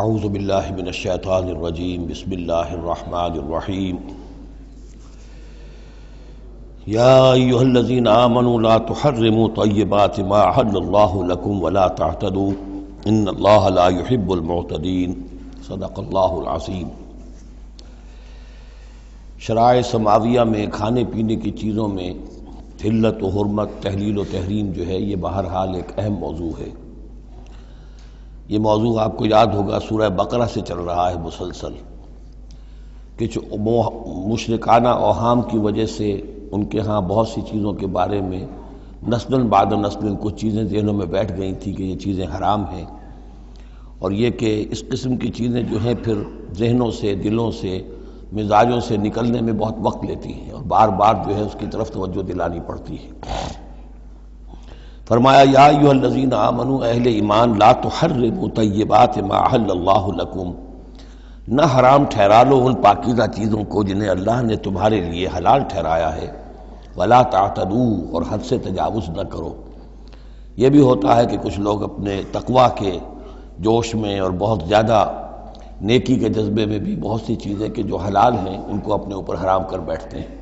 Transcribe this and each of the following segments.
اعوذ باللہ من الشیطان الرجیم بسم اللہ الرحمن الرحیم یا ایھا الذین آمنوا لا تحرموا طیبات ما احل اللہ لکم ولا تعتدوا ان اللہ لا يحب المعتدین صدق اللہ العظیم۔ شرائع سماویہ میں کھانے پینے کی چیزوں میں حلت و حرمت، تحلیل و تحریم جو ہے یہ بہرحال ایک اہم موضوع ہے۔ یہ موضوع آپ کو یاد ہوگا سورہ بقرہ سے چل رہا ہے مسلسل، کہ مشرکانہ اوہام کی وجہ سے ان کے ہاں بہت سی چیزوں کے بارے میں نسلاً بعد نسلاً کچھ چیزیں ذہنوں میں بیٹھ گئی تھیں کہ یہ چیزیں حرام ہیں، اور یہ کہ اس قسم کی چیزیں جو ہیں پھر ذہنوں سے، دلوں سے، مزاجوں سے نکلنے میں بہت وقت لیتی ہیں اور بار بار جو ہے اس کی طرف توجہ دلانی پڑتی ہے۔ فرمایا یا ایھا الذین آمنوا، اہل ایمان، لا تحرموا طیبات ما احل اللہ لکم، نہ حرام ٹھہرا لو ان پاکیزہ چیزوں کو جنہیں اللہ نے تمہارے لیے حلال ٹھہرایا ہے، ولا تعتدوا، اور حد سے تجاوز نہ کرو۔ یہ بھی ہوتا ہے کہ کچھ لوگ اپنے تقویٰ کے جوش میں اور بہت زیادہ نیکی کے جذبے میں بھی بہت سی چیزیں کہ جو حلال ہیں ان کو اپنے اوپر حرام کر بیٹھتے ہیں۔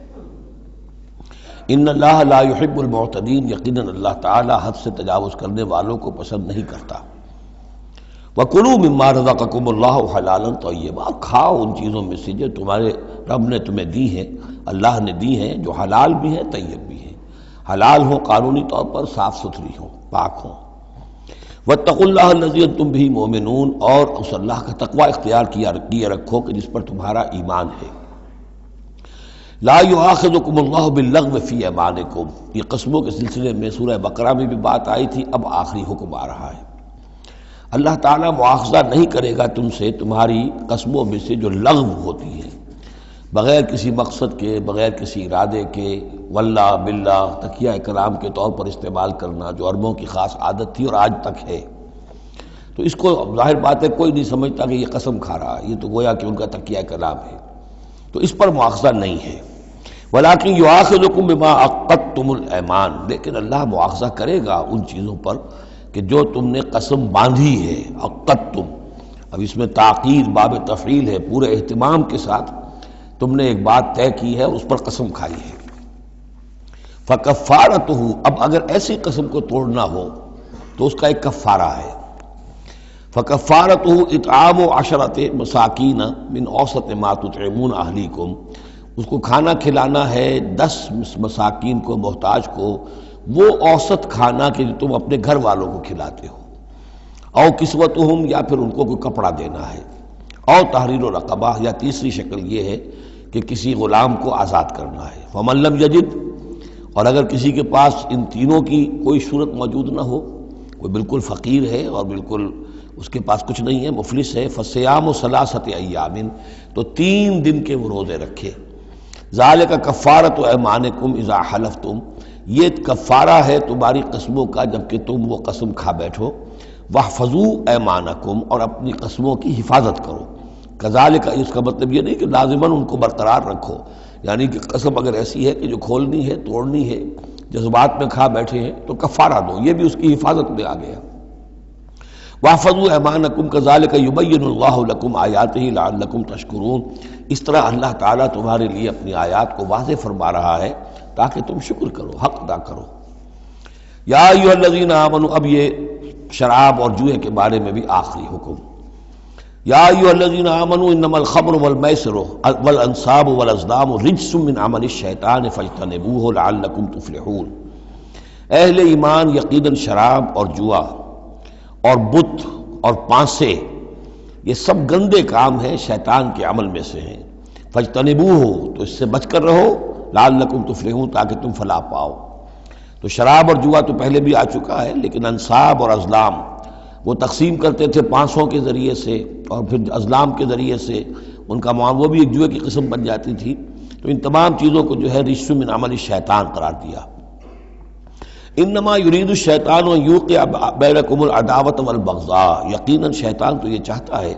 ان اللہ لا يحب المعتدین، یقیناً اللہ تعالی حد سے تجاوز کرنے والوں کو پسند نہیں کرتا۔ وَكُلُوا مِمَّا رَزَقَكُمُ اللَّهُ حَلَالًا طَيِّبًا، کھاؤ ان چیزوں میں سے جو تمہارے رب نے تمہیں دی ہیں، اللہ نے دی ہیں، جو حلال بھی ہیں طیب بھی ہیں، حلال ہوں قانونی طور پر، صاف ستھری ہوں، پاک ہوں۔ وَاتَّقُوا اللَّهَ الَّذِي أَنتُم بِهِ مُؤْمِنُونَ، اور اس اللہ کا تقوی اختیار کیے رکھو کہ جس پر تمہارا ایمان ہے۔ لا یؤاخذکم اللہ باللغو فی ایمانکم، یہ قسموں کے سلسلے میں سورہ بقرہ میں بھی بات آئی تھی، اب آخری حکم آ رہا ہے۔ اللہ تعالیٰ مؤاخذہ نہیں کرے گا تم سے تمہاری قسموں میں سے جو لغو ہوتی ہیں، بغیر کسی مقصد کے، بغیر کسی ارادے کے، واللہ باللہ تکیہ کلام کے طور پر استعمال کرنا، جو عربوں کی خاص عادت تھی اور آج تک ہے۔ تو اس کو ظاہر بات ہے کوئی نہیں سمجھتا کہ یہ قسم کھا رہا ہے، یہ تو گویا کہ ان کا تکیہ کلام ہے، تو اس پر مؤاخذہ نہیں ہے۔ وَلَٰكِن يُؤَاخِذُكُم بِمَا عَقَّدتُّمُ الْأَيْمَانَ، لیکن اللہ مؤاخذہ کرے گا ان چیزوں پر کہ جو تم نے قسم باندھی ہے، عقدتم، اب اس میں تاکید باب تفعیل ہے، پورے اہتمام کے ساتھ تم نے ایک بات طے کی ہے اور اس پر قسم کھائی ہے۔ فَكَفَّارَتُهُ، اب اگر ایسی قسم کو توڑنا ہو تو اس کا ایک کفارہ ہے۔ فَكَفَّارَتُهُ إِطْعَامُ عَشَرَةِ مَسَاكِينَ مِنْ أَوْسَطِ مَا تُطْعِمُونَ أَهْلِيكُمْ، اس کو کھانا کھلانا ہے 10 مساکین کو، محتاج کو، وہ اوسط کھانا کہ جو تم اپنے گھر والوں کو کھلاتے ہو۔ او کسوتہم، یا پھر ان کو کوئی کپڑا دینا ہے۔ او تحریر رقبہ، یا تیسری شکل یہ ہے کہ کسی غلام کو آزاد کرنا ہے۔ فمن لم یجد، اور اگر کسی کے پاس ان تینوں کی کوئی صورت موجود نہ ہو، کوئی بالکل فقیر ہے اور بالکل اس کے پاس کچھ نہیں ہے، مفلس ہے، فصیام ثلاثۃ ایام، تو 3 دن کے وہ روزے رکھے۔ ذالک کفارۃ ایمانکم اذا حلفتم، یہ کفارہ ہے تمہاری قسموں کا جبکہ تم وہ قسم کھا بیٹھو۔ واحفظوا ایمانکم، اور اپنی قسموں کی حفاظت کرو۔ کذالک، اس کا مطلب یہ نہیں کہ لازماً ان کو برقرار رکھو، یعنی کہ قسم اگر ایسی ہے کہ جو کھولنی ہے، توڑنی ہے، جذبات میں کھا بیٹھے ہیں تو کفارہ دو، یہ بھی اس کی حفاظت میں آ گیا۔ واحفظوا ایمانکم کذالک یبین اللہ لکم آیاتہ لعلکم تشکرون، اس طرح اللہ تعالیٰ تمہارے لیے اپنی آیات کو واضح فرما رہا ہے تاکہ تم شکر کرو، حق ادا کرو۔ یا ایھا الذین آمنوا، اب یہ شراب اور جوئے کے بارے میں بھی آخری حکم۔ یا ایھا الذین آمنوا انما الخمر والمیسر والانصاب والازلام رجس من عمل الشیطان فاجتنبوہ لعلکم تفلحون، اہل ایمان، یقیناً شراب اور جوا اور بت اور پانسے یہ سب گندے کام ہیں، شیطان کے عمل میں سے ہیں۔ فاجتنبوہ، تو اس سے بچ کر رہو، لعلکم تفلحون، تاکہ تم فلاح پاؤ۔ تو شراب اور جوا تو پہلے بھی آ چکا ہے، لیکن انصاب اور ازلام وہ تقسیم کرتے تھے پانسوں کے ذریعے سے اور پھر ازلام کے ذریعے سے، ان کا وہ بھی ایک جوئے کی قسم بن جاتی تھی۔ تو ان تمام چیزوں کو جو ہے رجس من عمل الشیطان قرار دیا۔ انما یرید الشیطان ان یوقع بینکم العداوۃ والبغضاء، یقیناً شیطان تو یہ چاہتا ہے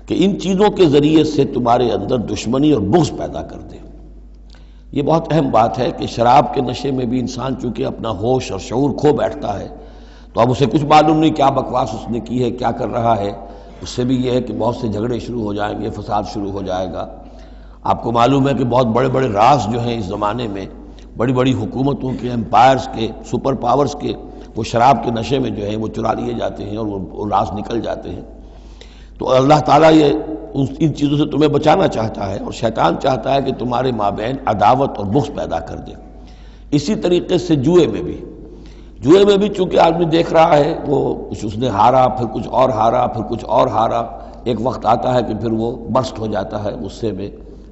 کہ ان چیزوں کے ذریعے سے تمہارے اندر دشمنی اور بغض پیدا کر دے۔ یہ بہت اہم بات ہے کہ شراب کے نشے میں بھی انسان چونکہ اپنا ہوش اور شعور کھو بیٹھتا ہے، تو اب اسے کچھ معلوم نہیں کیا بکواس اس نے کی ہے، کیا کر رہا ہے، اس سے بھی یہ ہے کہ بہت سے جھگڑے شروع ہو جائیں گے، فساد شروع ہو جائے گا۔ آپ کو معلوم ہے کہ بہت بڑے بڑے راز جو ہیں اس زمانے میں، بڑی بڑی حکومتوں کے، امپائرز کے، سپر پاورز کے، وہ شراب کے نشے میں جو ہیں وہ چرا لیے جاتے ہیں اور وہ راز نکل جاتے ہیں۔ تو اللہ تعالیٰ یہ ان چیزوں سے تمہیں بچانا چاہتا ہے، اور شیطان چاہتا ہے کہ تمہارے مابین عداوت اور بغض پیدا کر دے۔ اسی طریقے سے جوئے میں بھی چونکہ آدمی دیکھ رہا ہے، وہ کچھ اس نے ہارا، پھر کچھ اور ہارا، پھر کچھ اور ہارا، ایک وقت آتا ہے کہ پھر وہ برسٹ ہو جاتا ہے غصے میں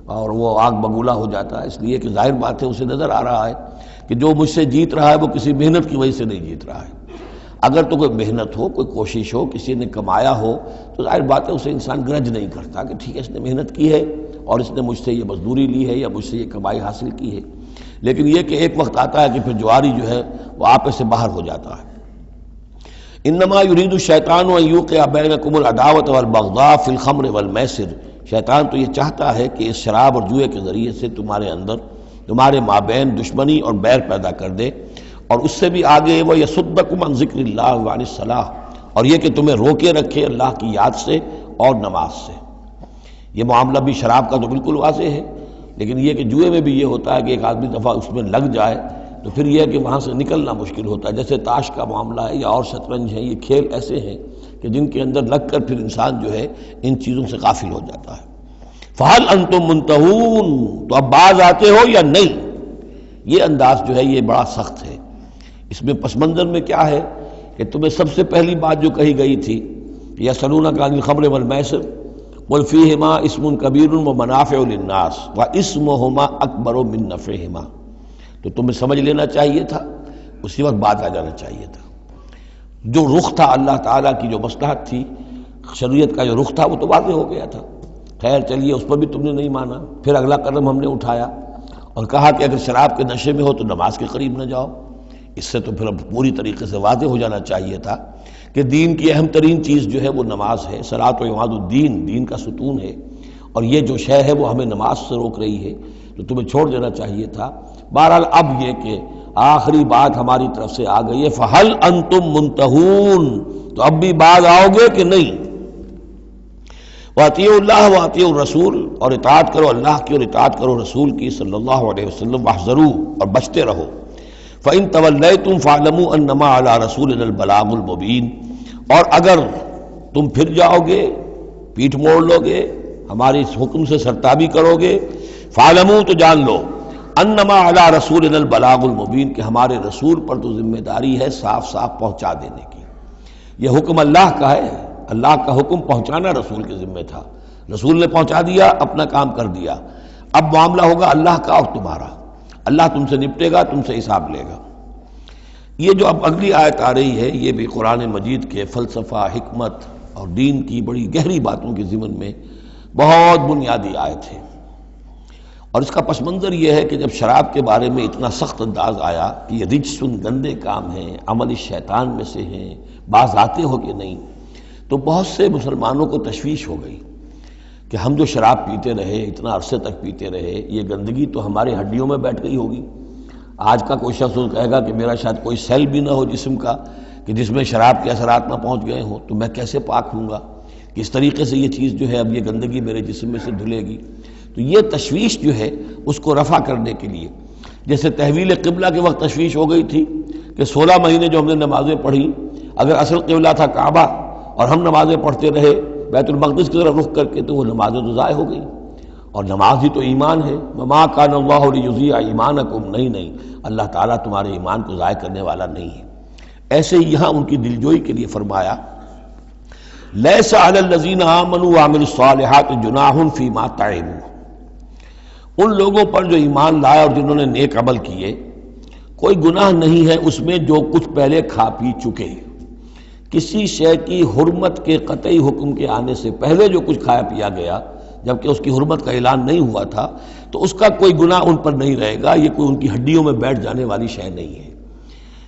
اور وہ آگ بگولا ہو جاتا ہے، اس لیے کہ ظاہر بات ہے اسے نظر آ رہا ہے کہ جو مجھ سے جیت رہا ہے وہ کسی محنت کی وجہ سے نہیں جیت رہا ہے۔ اگر تو کوئی محنت ہو، کوئی کوشش ہو، کسی نے کمایا ہو، تو ظاہر بات ہے اسے انسان گرج نہیں کرتا کہ ٹھیک ہے اس نے محنت کی ہے اور اس نے مجھ سے یہ مزدوری لی ہے یا مجھ سے یہ کمائی حاصل کی ہے۔ لیکن یہ کہ ایک وقت آتا ہے کہ پھر جواری جو ہے وہ آپے سے باہر ہو جاتا ہے۔ انما یرید الشیطان ان یوقع بینکم العداوۃ والبغضاء فی الخمر والمیسر، شیطان تو یہ چاہتا ہے کہ اس شراب اور جوئے کے ذریعے سے تمہارے اندر، تمہارے مابین دشمنی اور بیر پیدا کر دے، اور اس سے بھی آگے وہ یصدکم عن ذکر اللہ وعن الصلاۃ، اور یہ کہ تمہیں روکے رکھے اللہ کی یاد سے اور نماز سے۔ یہ معاملہ بھی شراب کا تو بالکل واضح ہے، لیکن یہ کہ جوئے میں بھی یہ ہوتا ہے کہ ایک آدمی دفعہ اس میں لگ جائے تو پھر یہ ہے کہ وہاں سے نکلنا مشکل ہوتا ہے۔ جیسے تاش کا معاملہ ہے یا اور شطرنج ہے، یہ کھیل ایسے ہیں کہ جن کے اندر لگ کر پھر انسان جو ہے ان چیزوں سے غافل ہو جاتا ہے۔ فَهَلْ أَنْتُمْ مُنْتَهُونَ، تو اب باز آتے ہو یا نہیں؟ یہ انداز جو ہے یہ بڑا سخت ہے۔ اس میں پس منظر میں کیا ہے کہ تمہیں سب سے پہلی بات جو کہی گئی تھی، یسألونک عن الخمر والمیسر قل فیہما اسم کبیر ومنافع للناس واسمہما اکبر من نفعہما، تو تمہیں سمجھ لینا چاہیے تھا، اسی وقت بات آ جانا چاہیے تھا۔ جو رخ تھا اللہ تعالیٰ کی جو مصلحت تھی، شریعت کا جو رخ تھا وہ تو واضح ہو گیا تھا۔ خیر چلیے اس پر بھی تم نے نہیں مانا، پھر اگلا قدم ہم نے اٹھایا اور کہا کہ اگر شراب کے نشے میں ہو تو نماز کے قریب نہ جاؤ۔ اس سے تو پھر اب پوری طریقے سے واضح ہو جانا چاہیے تھا کہ دین کی اہم ترین چیز جو ہے وہ نماز ہے، صلاۃ و عماد الدین، دین کا ستون ہے، اور یہ جو شے ہے وہ ہمیں نماز سے روک رہی ہے، تو تمہیں چھوڑ دینا چاہیے تھا۔ بہرحال اب یہ کہ آخری بات ہماری طرف سے آ گئی ہے، فَهَلْ أَنْتُمْ مُنْتَهُونَ، تو اب بھی باز آؤ گے کہ نہیں؟ وَأَطِيعُوا اللَّهَ وَأَطِيعُوا الرَّسُولَ، اور اطاعت کرو اللہ کی اور اطاعت کرو رسول کی صلی اللہ علیہ وسلم، وَاحْذَرُوا، اور بچتے رہو۔ فَإِن تَوَلَّيْتُمْ فَاعْلَمُوا أَنَّمَا عَلَىٰ رَسُولِنَا الْبَلَاغُ الْمُبِينُ، اور اگر تم پھر جاؤ گے، پیٹھ موڑ لو گے، ہمارے اس حکم سے سرتابی کرو گے، فَاعْلَمُوا، تو جان لو، أَنَّمَا عَلَىٰ رَسُولِنَا الْبَلَاغُ الْمُبِينُ، کہ ہمارے رسول پر تو ذمہ داری ہے صاف صاف پہنچا دینے کی۔ یہ حکم اللہ کا ہے، اللہ کا حکم پہنچانا رسول کے ذمہ تھا، رسول نے پہنچا دیا، اپنا کام کر دیا۔ اب معاملہ ہوگا اللہ کا اور تمہارا، اللہ تم سے نپٹے گا، تم سے حساب لے گا۔ یہ جو اب اگلی آیت آ رہی ہے، یہ بھی قرآن مجید کے فلسفہ، حکمت اور دین کی بڑی گہری باتوں کے ضمن میں بہت بنیادی آیت ہے، اور اس کا پس منظر یہ ہے کہ جب شراب کے بارے میں اتنا سخت انداز آیا کہ یہ رجسن، گندے کام ہیں، عمل شیطان میں سے ہیں، باز آتے ہو کہ نہیں، تو بہت سے مسلمانوں کو تشویش ہو گئی کہ ہم جو شراب پیتے رہے، اتنا عرصے تک پیتے رہے، یہ گندگی تو ہماری ہڈیوں میں بیٹھ گئی ہوگی۔ آج کا کوئی شخص کہے گا کہ میرا شاید کوئی سیل بھی نہ ہو جسم کا کہ جس میں شراب کے اثرات نہ پہنچ گئے ہوں، تو میں کیسے پاک ہوں گا؟ کس طریقے سے یہ چیز جو ہے اب یہ گندگی میرے جسم میں سے دھلے گی؟ تو یہ تشویش جو ہے اس کو رفع کرنے کے لیے، جیسے تحویل قبلہ کے وقت تشویش ہو گئی تھی کہ 16 مہینے جو ہم نے نمازیں پڑھی، اگر اصل قبلہ تھا کعبہ اور ہم نمازیں پڑھتے رہے بیت المقدس کی طرف رخ کر کے، تو وہ نمازیں تو ضائع ہو گئی، اور نماز ہی تو ایمان ہے۔ وَمَا كَانَ اللَّهُ لِيُضِيعَ إِيمَانَكُمْ، نہیں اللہ تعالیٰ تمہارے ایمان کو ضائع کرنے والا نہیں ہے۔ ایسے ہی یہاں ان کی دلجوئی کے لیے فرمایا، لَيْسَ عَلَى الَّذِينَ آمَنُوا وَعَمِلُوا الصَّالِحَاتِ جُنَاحٌ فِيمَا طَعِمُوا، ان لوگوں پر جو ایمان لائے اور جنہوں نے نیک عمل کیے، کوئی گناہ نہیں ہے اس میں جو کچھ پہلے کھا پی چکے۔ کسی شے کی حرمت کے قطعی حکم کے آنے سے پہلے جو کچھ کھایا پیا گیا، جبکہ اس کی حرمت کا اعلان نہیں ہوا تھا، تو اس کا کوئی گناہ ان پر نہیں رہے گا، یہ کوئی ان کی ہڈیوں میں بیٹھ جانے والی شے نہیں ہے۔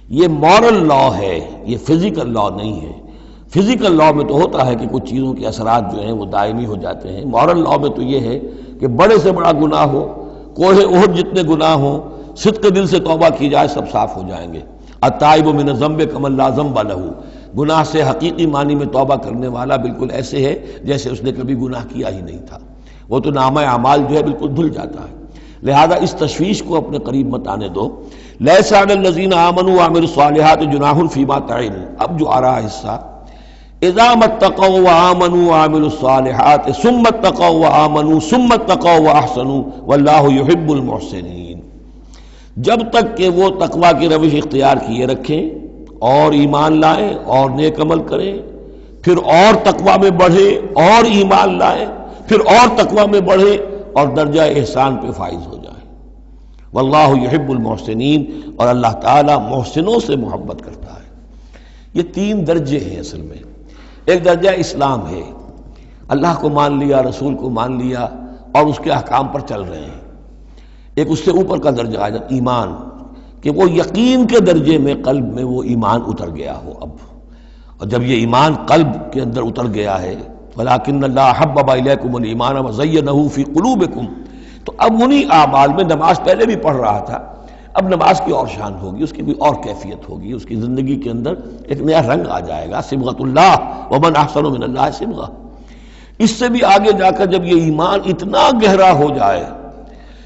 یہ مورل لا ہے، یہ فزیکل لا نہیں ہے۔ فزیکل لا میں تو ہوتا ہے کہ کچھ چیزوں کے اثرات جو ہیں وہ دائمی ہو جاتے ہیں، مورل لا میں تو یہ ہے کہ بڑے سے بڑا گناہ ہو، کوہ احد جتنے گناہ ہوں، صدق دل سے توبہ کی جائے، سب صاف ہو جائیں گے۔ التائب من الذنب کمن لا ذنب لہ، گناہ سے حقیقی معنی میں توبہ کرنے والا بالکل ایسے ہے جیسے اس نے کبھی گناہ کیا ہی نہیں تھا، وہ تو نامہ اعمال جو ہے بالکل دھل جاتا ہے۔ لہذا اس تشویش کو اپنے قریب مت آنے دو۔ لیس علی الذین آمنوا وعملوا الصالحات جناح فیما طعموا، اب جو آ رہا حصہ، اذا اتقوا وآمنوا وعملوا الصالحات ثم اتقوا وآمنوا ثم اتقوا واحسنوا واللہ یحب المحسنین، جب تک کہ وہ تقوی کی روش اختیار کیے رکھیں اور ایمان لائیں اور نیک عمل کریں، پھر اور تقوی میں بڑھیں اور ایمان لائیں، پھر اور تقوی میں بڑھیں اور درجہ احسان پہ فائز ہو جائیں۔ واللہ یحب المحسنین، اور اللہ تعالیٰ محسنوں سے محبت کرتا ہے۔ یہ تین درجے ہیں اصل میں۔ ایک درجہ اسلام ہے، اللہ کو مان لیا، رسول کو مان لیا اور اس کے احکام پر چل رہے ہیں۔ ایک اس سے اوپر کا درجہ آ جاتا ایمان، کہ وہ یقین کے درجے میں قلب میں وہ ایمان اتر گیا ہو اب، اور جب یہ ایمان قلب کے اندر اتر گیا ہے، وَلَٰكِنَّ اللَّهَ حَبَّبَ إِلَيْكُمُ الْإِيمَانَ وَزَيَّنَهُ فِي قُلُوبِكُمْ، تو اب انہی اعمال میں، نماز پہلے بھی پڑھ رہا تھا، اب نماز کی اور شان ہوگی، اس کی بھی اور کیفیت ہوگی، اس کی زندگی کے اندر ایک نیا رنگ آ جائے گا، صبغۃ اللہ ومن احسن من اللہ صبغہ۔ اس سے بھی آگے جا کر جب یہ ایمان اتنا گہرا ہو جائے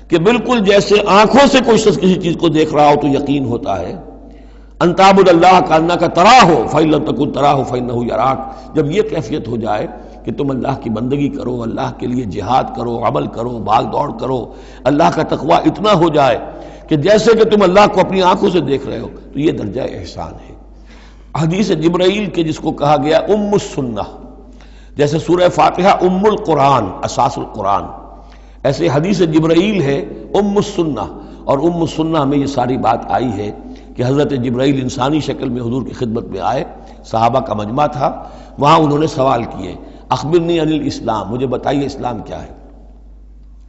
کہ بالکل جیسے آنکھوں سے کوئی شخص کسی چیز کو دیکھ رہا ہو تو یقین ہوتا ہے، ان تعبد اللہ کانک تراہ فإن لم تکن تراہ فإنہ یراک، جب یہ کیفیت ہو جائے کہ تم اللہ کی بندگی کرو، اللہ کے لیے جہاد کرو، عمل کرو، بھاگ دوڑ کرو، اللہ کا تقویٰ اتنا ہو جائے کہ جیسے کہ تم اللہ کو اپنی آنکھوں سے دیکھ رہے ہو، تو یہ درجہ احسان ہے۔ حدیث جبرائیل کے جس کو کہا گیا ام السنہ، جیسے سورہ فاتحہ ام القرآن، اساس القرآن، ایسے حدیث جبرائیل ہے ام السنہ، اور ام السنہ میں یہ ساری بات آئی ہے کہ حضرت جبرائیل انسانی شکل میں حضور کی خدمت میں آئے، صحابہ کا مجمع تھا، وہاں انہوں نے سوال کیے، اخبرنی عن الاسلام، مجھے بتائیے اسلام کیا ہے۔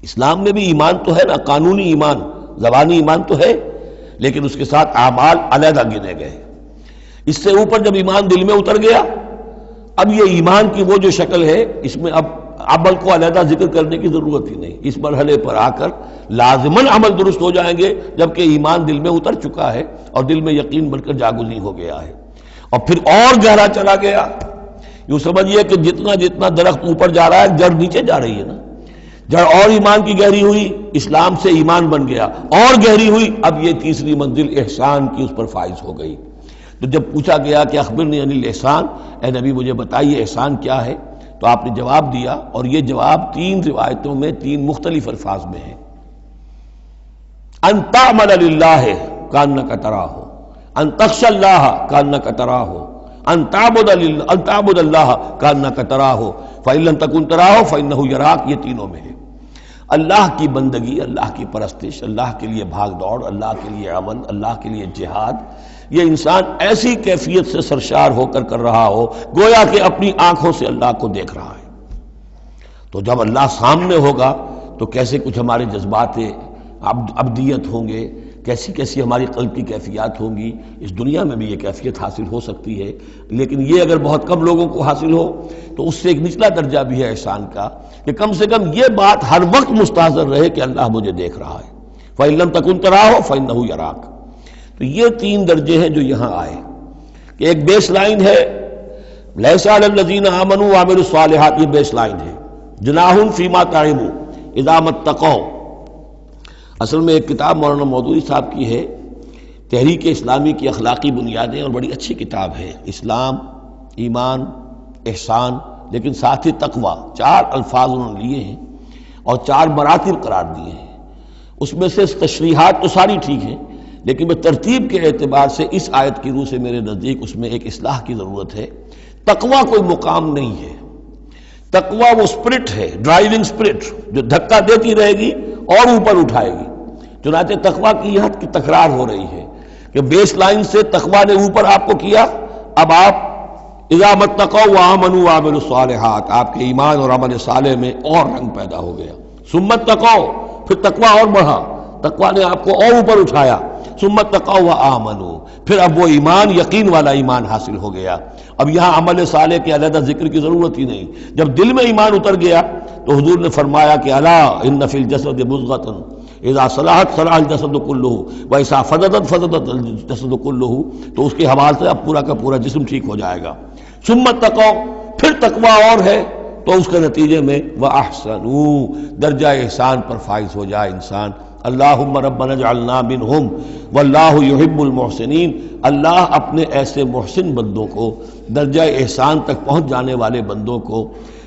اسلام میں بھی ایمان تو ہے نا، قانونی ایمان، زبانی ایمان تو ہے، لیکن اس کے ساتھ اعمال علیحدہ گنے گئے۔ اس سے اوپر جب ایمان دل میں اتر گیا، اب یہ ایمان کی وہ جو شکل ہے، اس میں اب عمل کو علیحدہ ذکر کرنے کی ضرورت ہی نہیں، اس مرحلے پر آ کر لازماً عمل درست ہو جائیں گے، جبکہ ایمان دل میں اتر چکا ہے اور دل میں یقین بن کر جاگزیں ہو گیا ہے، اور پھر اور گہرا چلا گیا۔ یوں سمجھیے کہ جتنا جتنا درخت اوپر جا رہا ہے، جڑ نیچے جا رہی ہے نا، جڑ اور ایمان کی گہری ہوئی، اسلام سے ایمان بن گیا، اور گہری ہوئی، اب یہ تیسری منزل احسان کی اس پر فائز ہو گئی۔ تو جب پوچھا گیا کہ اخبرنی عن الاحسان، اے نبی مجھے بتائیے احسان کیا ہے، تو آپ نے جواب دیا، اور یہ جواب تین روایتوں میں تین مختلف الفاظ میں ہے۔ ان تعمل للہ کانک تراہ، ان تخشى اللہ کانک تراہ، ان تعبد اللہ کانک تراہ فإن لم تکن تراہ فإنہ یراک، یہ تینوں میں ہے۔ اللہ کی بندگی، اللہ کی پرستش، اللہ کے لیے بھاگ دوڑ، اللہ کے لیے عمل، اللہ کے لیے جہاد، یہ انسان ایسی کیفیت سے سرشار ہو کر رہا ہو گویا کہ اپنی آنکھوں سے اللہ کو دیکھ رہا ہے۔ تو جب اللہ سامنے ہوگا تو کیسے کچھ ہمارے جذبات عبدیت ہوں گے، کیسی کیسی ہماری قلب کی کیفیات ہوں گی۔ اس دنیا میں بھی یہ کیفیت حاصل ہو سکتی ہے، لیکن یہ اگر بہت کم لوگوں کو حاصل ہو تو اس سے ایک نچلا درجہ بھی ہے احسان کا، کہ کم سے کم یہ بات ہر وقت مستحضر رہے کہ اللہ مجھے دیکھ رہا ہے۔ فَإِن لَمْ تَكُن تَرَاهُ فَإِنَّهُ يَرَاكَ۔ تو یہ تین درجے ہیں جو یہاں آئے، کہ ایک بیس لائن ہے لیس علی الذین آمنوا وعملوا الصالحات، یہ بیس لائن ہے، جناح فیما طعموا اذا ما اتقوا۔ اصل میں ایک کتاب مولانا مودودی صاحب کی ہے، تحریک اسلامی کی اخلاقی بنیادیں، اور بڑی اچھی کتاب ہے، اسلام، ایمان، احسان، لیکن ساتھ ہی تقوی، چار الفاظ انہوں نے لیے ہیں اور چار مراتب قرار دیے ہیں۔ اس میں سے تشریحات تو ساری ٹھیک ہیں، لیکن میں ترتیب کے اعتبار سے اس آیت کی روح سے میرے نزدیک اس میں ایک اصلاح کی ضرورت ہے۔ تقوی کوئی مقام نہیں ہے، تقوی وہ اسپرٹ ہے، ڈرائیونگ اسپرٹ، جو دھکا دیتی رہے گی اور اوپر اٹھائے گی۔ چنانچہ تقوی کی یہاں کی تکرار ہو رہی ہے کہ بیس لائن سے تقوی نے اوپر آپ کو کیا، اب آپ اذا ما اتقوا وآمنوا وعملوا الصالحات، آپ کے ایمان اور عمل صالح میں اور رنگ پیدا ہو گیا۔ ثم اتقوا، پھر تقوی اور بڑھا، تقوی نے آپ کو اور اوپر اٹھایا۔ ثم اتقوا وآمنوا، پھر اب وہ ایمان یقین والا ایمان حاصل ہو گیا۔ اب یہاں عمل صالح کے علیحدہ ذکر کی ضرورت ہی نہیں، جب دل میں ایمان اتر گیا تو حضور نے فرمایا کہ الا ان فی الجسد مضغۃ اذا صلحت صلح الجسد کلہ واذا فسدت فسد الجسد کلہ، تو اس کے حوالے سے اب پورا کا پورا جسم ٹھیک ہو جائے گا۔ ثم اتقوا، پھر تقوی اور ہے تو اس کے نتیجے میں وَأَحْسَنُوا، درجہ احسان پر فائز ہو جائے انسان۔ اللہم ربنا اجعلنا منہم واللہ یحب المحسنین، اللہ اپنے ایسے محسن بندوں کو، درجہ احسان تک پہنچ جانے والے بندوں کو،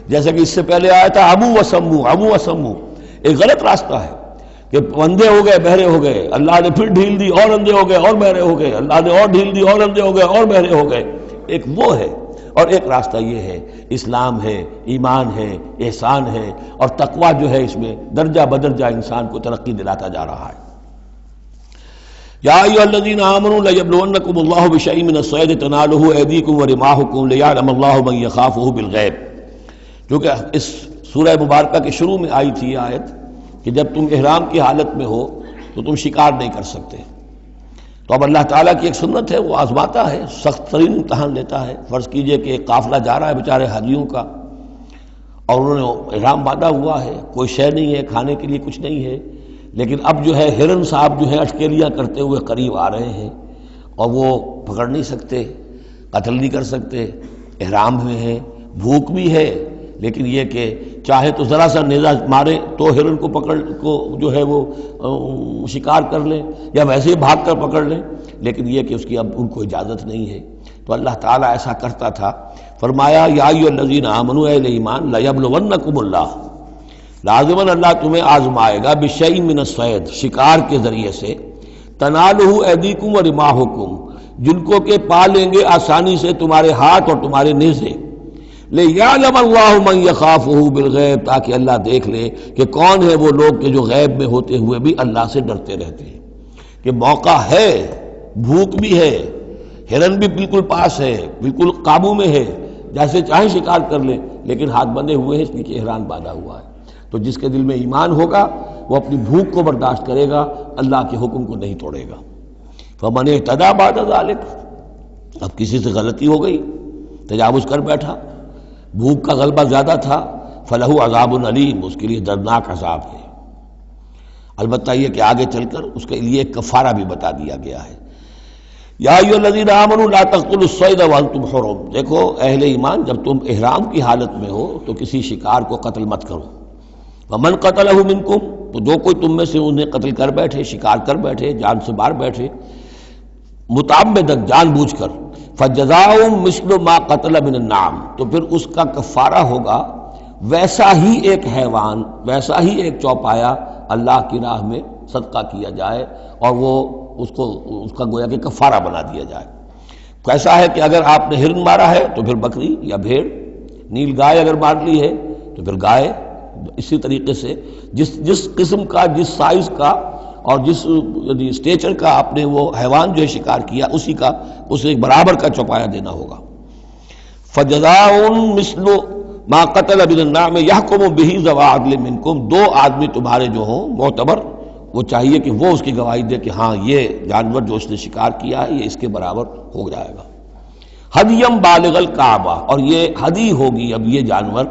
جیسا کہ اس سے پہلے آیا تھا عمو وسمو، ایک غلط راستہ ہے کہ اندھے ہو گئے بہرے ہو گئے، اللہ نے پھر ڈھیل دی اور اندھے ہو گئے اور بہرے ہو گئے، اللہ نے اور ڈھیل دی اور اندھے ہو گئے اور بہرے ہو گئے، ایک وہ ہے، اور ایک راستہ یہ ہے، اسلام ہے، ایمان ہے، احسان ہے، اور تقویٰ جو ہے اس میں درجہ بدرجہ انسان کو ترقی دلاتا جا رہا ہے۔ یا ایھا الذین آمنوا لیبلونکم اللہ بشیء من الصید تنالہ ایدیکم ورماحکم لیعلم اللہ من یخافہ بالغیب، کیونکہ اس سورہ مبارکہ کے شروع میں آئی تھی یہ آیت کہ جب تم احرام کی حالت میں ہو تو تم شکار نہیں کر سکتے، تو اب اللہ تعالیٰ کی ایک سنت ہے، وہ آزماتا ہے، سخت ترین امتحان لیتا ہے۔ فرض کیجئے کہ ایک قافلہ جا رہا ہے بیچارے حاجیوں کا، اور انہوں نے احرام باندھا ہوا ہے، کوئی شے نہیں ہے، کھانے کے لیے کچھ نہیں ہے، لیکن اب جو ہے ہرن صاحب جو ہے اٹکیلیاں کرتے ہوئے قریب آ رہے ہیں، اور وہ پکڑ نہیں سکتے، قتل نہیں کر سکتے، احرام میں ہیں، بھوک بھی ہے، لیکن یہ کہ چاہے تو ذرا سا نیزہ مارے تو ہرن کو پکڑ کو جو ہے وہ شکار کر لیں، یا ویسے ہی بھاگ کر پکڑ لیں، لیکن یہ کہ اس کی اب ان کو اجازت نہیں ہے۔ تو اللہ تعالیٰ ایسا کرتا تھا، فرمایا یا ایھا الذین آمنوا، اہل ایمان، لیبلونکم اللہ، لازماً اللہ تمہیں آزمائے گا، بشیء من الصید، شکار کے ذریعے سے، تنالہ ایدیکم ورماحکم، جن کو کہ پا لیں گے آسانی سے تمہارے ہاتھ اور تمہارے نیزے، لیعلم اللہ من یخافہ بالغیب، تاکہ اللہ دیکھ لے کہ کون ہے وہ لوگ کہ جو غیب میں ہوتے ہوئے بھی اللہ سے ڈرتے رہتے ہیں، کہ موقع ہے، بھوک بھی ہے، ہرن بھی بالکل پاس ہے، بالکل قابو میں ہے، جیسے چاہے شکار کر لے، لیکن ہاتھ بندھے ہوئے ہیں اس لیے کہ احرام باندھا ہوا ہے۔ تو جس کے دل میں ایمان ہوگا وہ اپنی بھوک کو برداشت کرے گا، اللہ کے حکم کو نہیں توڑے گا۔ فمن اہتدی بعد ذلک، اب کسی سے غلطی ہو گئی، تجاوز کر بیٹھا، بھوک کا غلبہ زیادہ تھا، فلہ عذاب علیم، اس کے لیے دردناک عذاب ہے۔ البتہ یہ کہ آگے چل کر اس کے لیے ایک کفارہ بھی بتا دیا گیا ہے۔ یا ایھا الذین آمنوا لا تقتلوا الصید وانتم حرم، دیکھو اہل ایمان، جب تم احرام کی حالت میں ہو تو کسی شکار کو قتل مت کرو۔ ومن قتلہ منکم، تو جو کوئی تم میں سے انہیں قتل کر بیٹھے، شکار کر بیٹھے، جان سے مار بیٹھے، متعمدن، جان بوجھ کر، فجزاء مثل ما قتل من النعم، تو پھر اس کا کفارہ ہوگا ویسا ہی ایک حیوان، ویسا ہی ایک چوپایا اللہ کی راہ میں صدقہ کیا جائے، اور وہ اس کا گویا کہ کفارہ بنا دیا جائے۔ کیسا ہے کہ اگر آپ نے ہرن مارا ہے تو پھر بکری یا بھیڑ، نیل گائے اگر مار لی ہے تو پھر گائے، اسی طریقے سے جس قسم کا، جس سائز کا اور جس اسٹیچر کا آپ نے وہ حیوان جو ہے شکار کیا، اسی کا اسے برابر کا چوپایا دینا ہوگا۔ فجزاء مثل ما قتل من النعم یحکم بہ ذوی عدل منکم، دو آدمی تمہارے جو ہوں معتبر، وہ چاہیے کہ وہ اس کی گواہی دے کہ ہاں یہ جانور جو اس نے شکار کیا ہے یہ اس کے برابر ہو جائے گا۔ ہدیم بالغ الکعبہ، اور یہ ہدی ہوگی اب یہ جانور،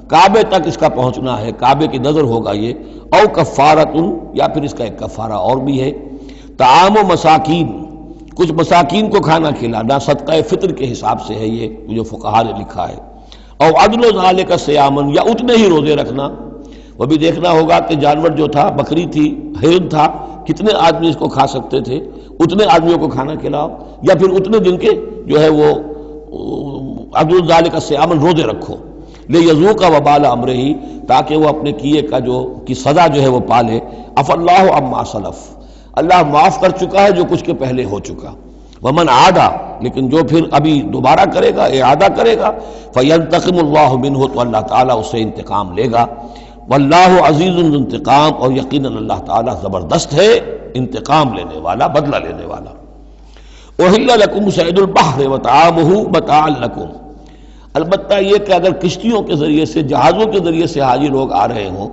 کعبے تک اس کا پہنچنا ہے، کعبے کی نظر ہوگا یہ، او کفارۃ، یا پھر اس کا ایک کفارہ اور بھی ہے، طعام و مساکین، کچھ مساکین کو کھانا کھلانا، صدقہ فطر کے حساب سے ہے یہ جو فقہا نے لکھا ہے، او عدل ذالک صیامن، یا اتنے ہی روزے رکھنا۔ وہ بھی دیکھنا ہوگا کہ جانور جو تھا، بکری تھی، ہرن تھا، کتنے آدمی اس کو کھا سکتے تھے، اتنے آدمیوں کو کھانا کھلاؤ، یا پھر اتنے دن کے جو ہے وہ عدل ذالک صیامن روزے رکھو، لیذوق وبال امرہ، تاکہ وہ اپنے کیے کا کی سزا جو ہے وہ پالے۔ عفا اللہ عما سلف، اللہ معاف کر چکا ہے جو کچھ کے پہلے ہو چکا۔ ومن عادا، لیکن جو پھر ابھی دوبارہ کرے گا، اعادہ کرے گا، فینتقم اللہ منہ، تو اللہ تعالیٰ اس سے انتقام لے گا۔ واللہ عزیز ذو انتقام، اور یقیناً اللہ تعالیٰ زبردست ہے، انتقام لینے والا، بدلہ لینے والا۔ احل لکم صید البحر وطعامہ متاعا لکم، البتہ یہ کہ اگر کشتیوں کے ذریعے سے، جہازوں کے ذریعے سے حاجی لوگ آ رہے ہوں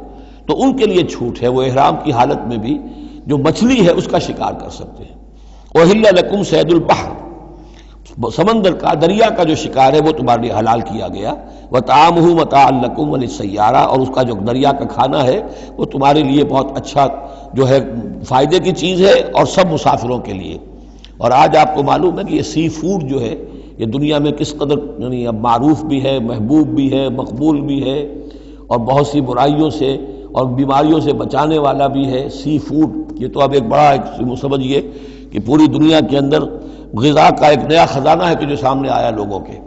تو ان کے لیے چھوٹ ہے، وہ احرام کی حالت میں بھی جو مچھلی ہے اس کا شکار کر سکتے ہیں۔ احل لکم صید البحر، سمندر کا، دریا کا جو شکار ہے وہ تمہارے لیے حلال کیا گیا، وطعامہ متاعا لکم وللسیارہ، اور اس کا جو دریا کا کھانا ہے وہ تمہارے لیے بہت اچھا جو ہے فائدے کی چیز ہے اور سب مسافروں کے لیے۔ اور آج آپ کو معلوم ہے کہ یہ سی فوڈ جو ہے یہ دنیا میں کس قدر یعنی اب معروف بھی ہے، محبوب بھی ہے، مقبول بھی ہے، اور بہت سی برائیوں سے اور بیماریوں سے بچانے والا بھی ہے۔ سی فوڈ یہ تو اب ایک بڑا سمجھیے کہ پوری دنیا کے اندر غذا کا ایک نیا خزانہ ہے کہ جو سامنے آیا لوگوں کے۔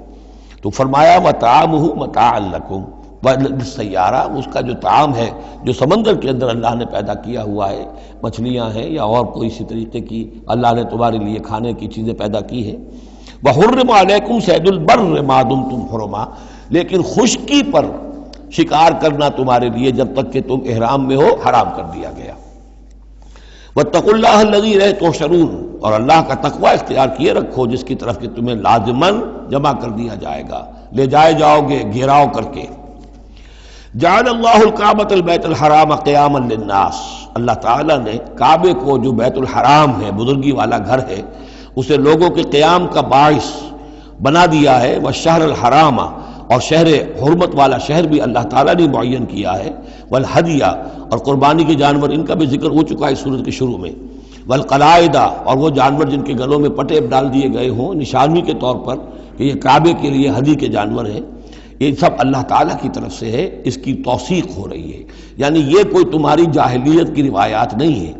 تو فرمایا وَطَعَامُهُ مَتَاعًا لَكُمْ وَلِلسَّيَّارَةِ، اس کا جو طعام ہے جو سمندر کے اندر اللہ نے پیدا کیا ہوا ہے، مچھلیاں ہیں یا اور کوئی اسی طریقے کی اللہ نے تمہارے لیے کھانے کی چیزیں پیدا کی ہیں۔ وَحُرِّمَ عَلَيْكُمْ صَيْدُ الْبَرِّ مَا دُمْتُمْ حُرُمًا، لیکن خشکی پر شکار کرنا تمہارے لیے جب تک کہ تم احرام میں ہو حرام کر دیا گیا۔ وَاتَّقُوا اللَّهَ الَّذِي إِلَيْهِ تُحْشَرُونَ، اور اللہ کا تقوی اختیار کیے رکھو جس کی طرف کہ تمہیں لازماً جمع کر دیا جائے گا، لے جائے جاؤ گے گھیراؤ کر کے۔ جعل اللہ الکعبۃ البیت الحرام قیاما للناس، اللہ تعالیٰ نے کعبے کو جو بیت الحرام ہے، بزرگی والا گھر ہے، اسے لوگوں کے قیام کا باعث بنا دیا ہے۔ والشہر الحرام، اور شہر حرمت والا شہر بھی اللہ تعالیٰ نے معین کیا ہے۔ والہدیہ، اور قربانی کے جانور ان کا بھی ذکر ہو چکا ہے اس سورت کے شروع میں۔ والقلائد، اور وہ جانور جن کے گلوں میں پٹے ڈال دیے گئے ہوں نشانی کے طور پر کہ یہ کعبے کے لیے ہدی کے جانور ہیں، یہ سب اللہ تعالیٰ کی طرف سے ہے، اس کی توثیق ہو رہی ہے۔ یعنی یہ کوئی تمہاری جاہلیت کی روایات نہیں ہے،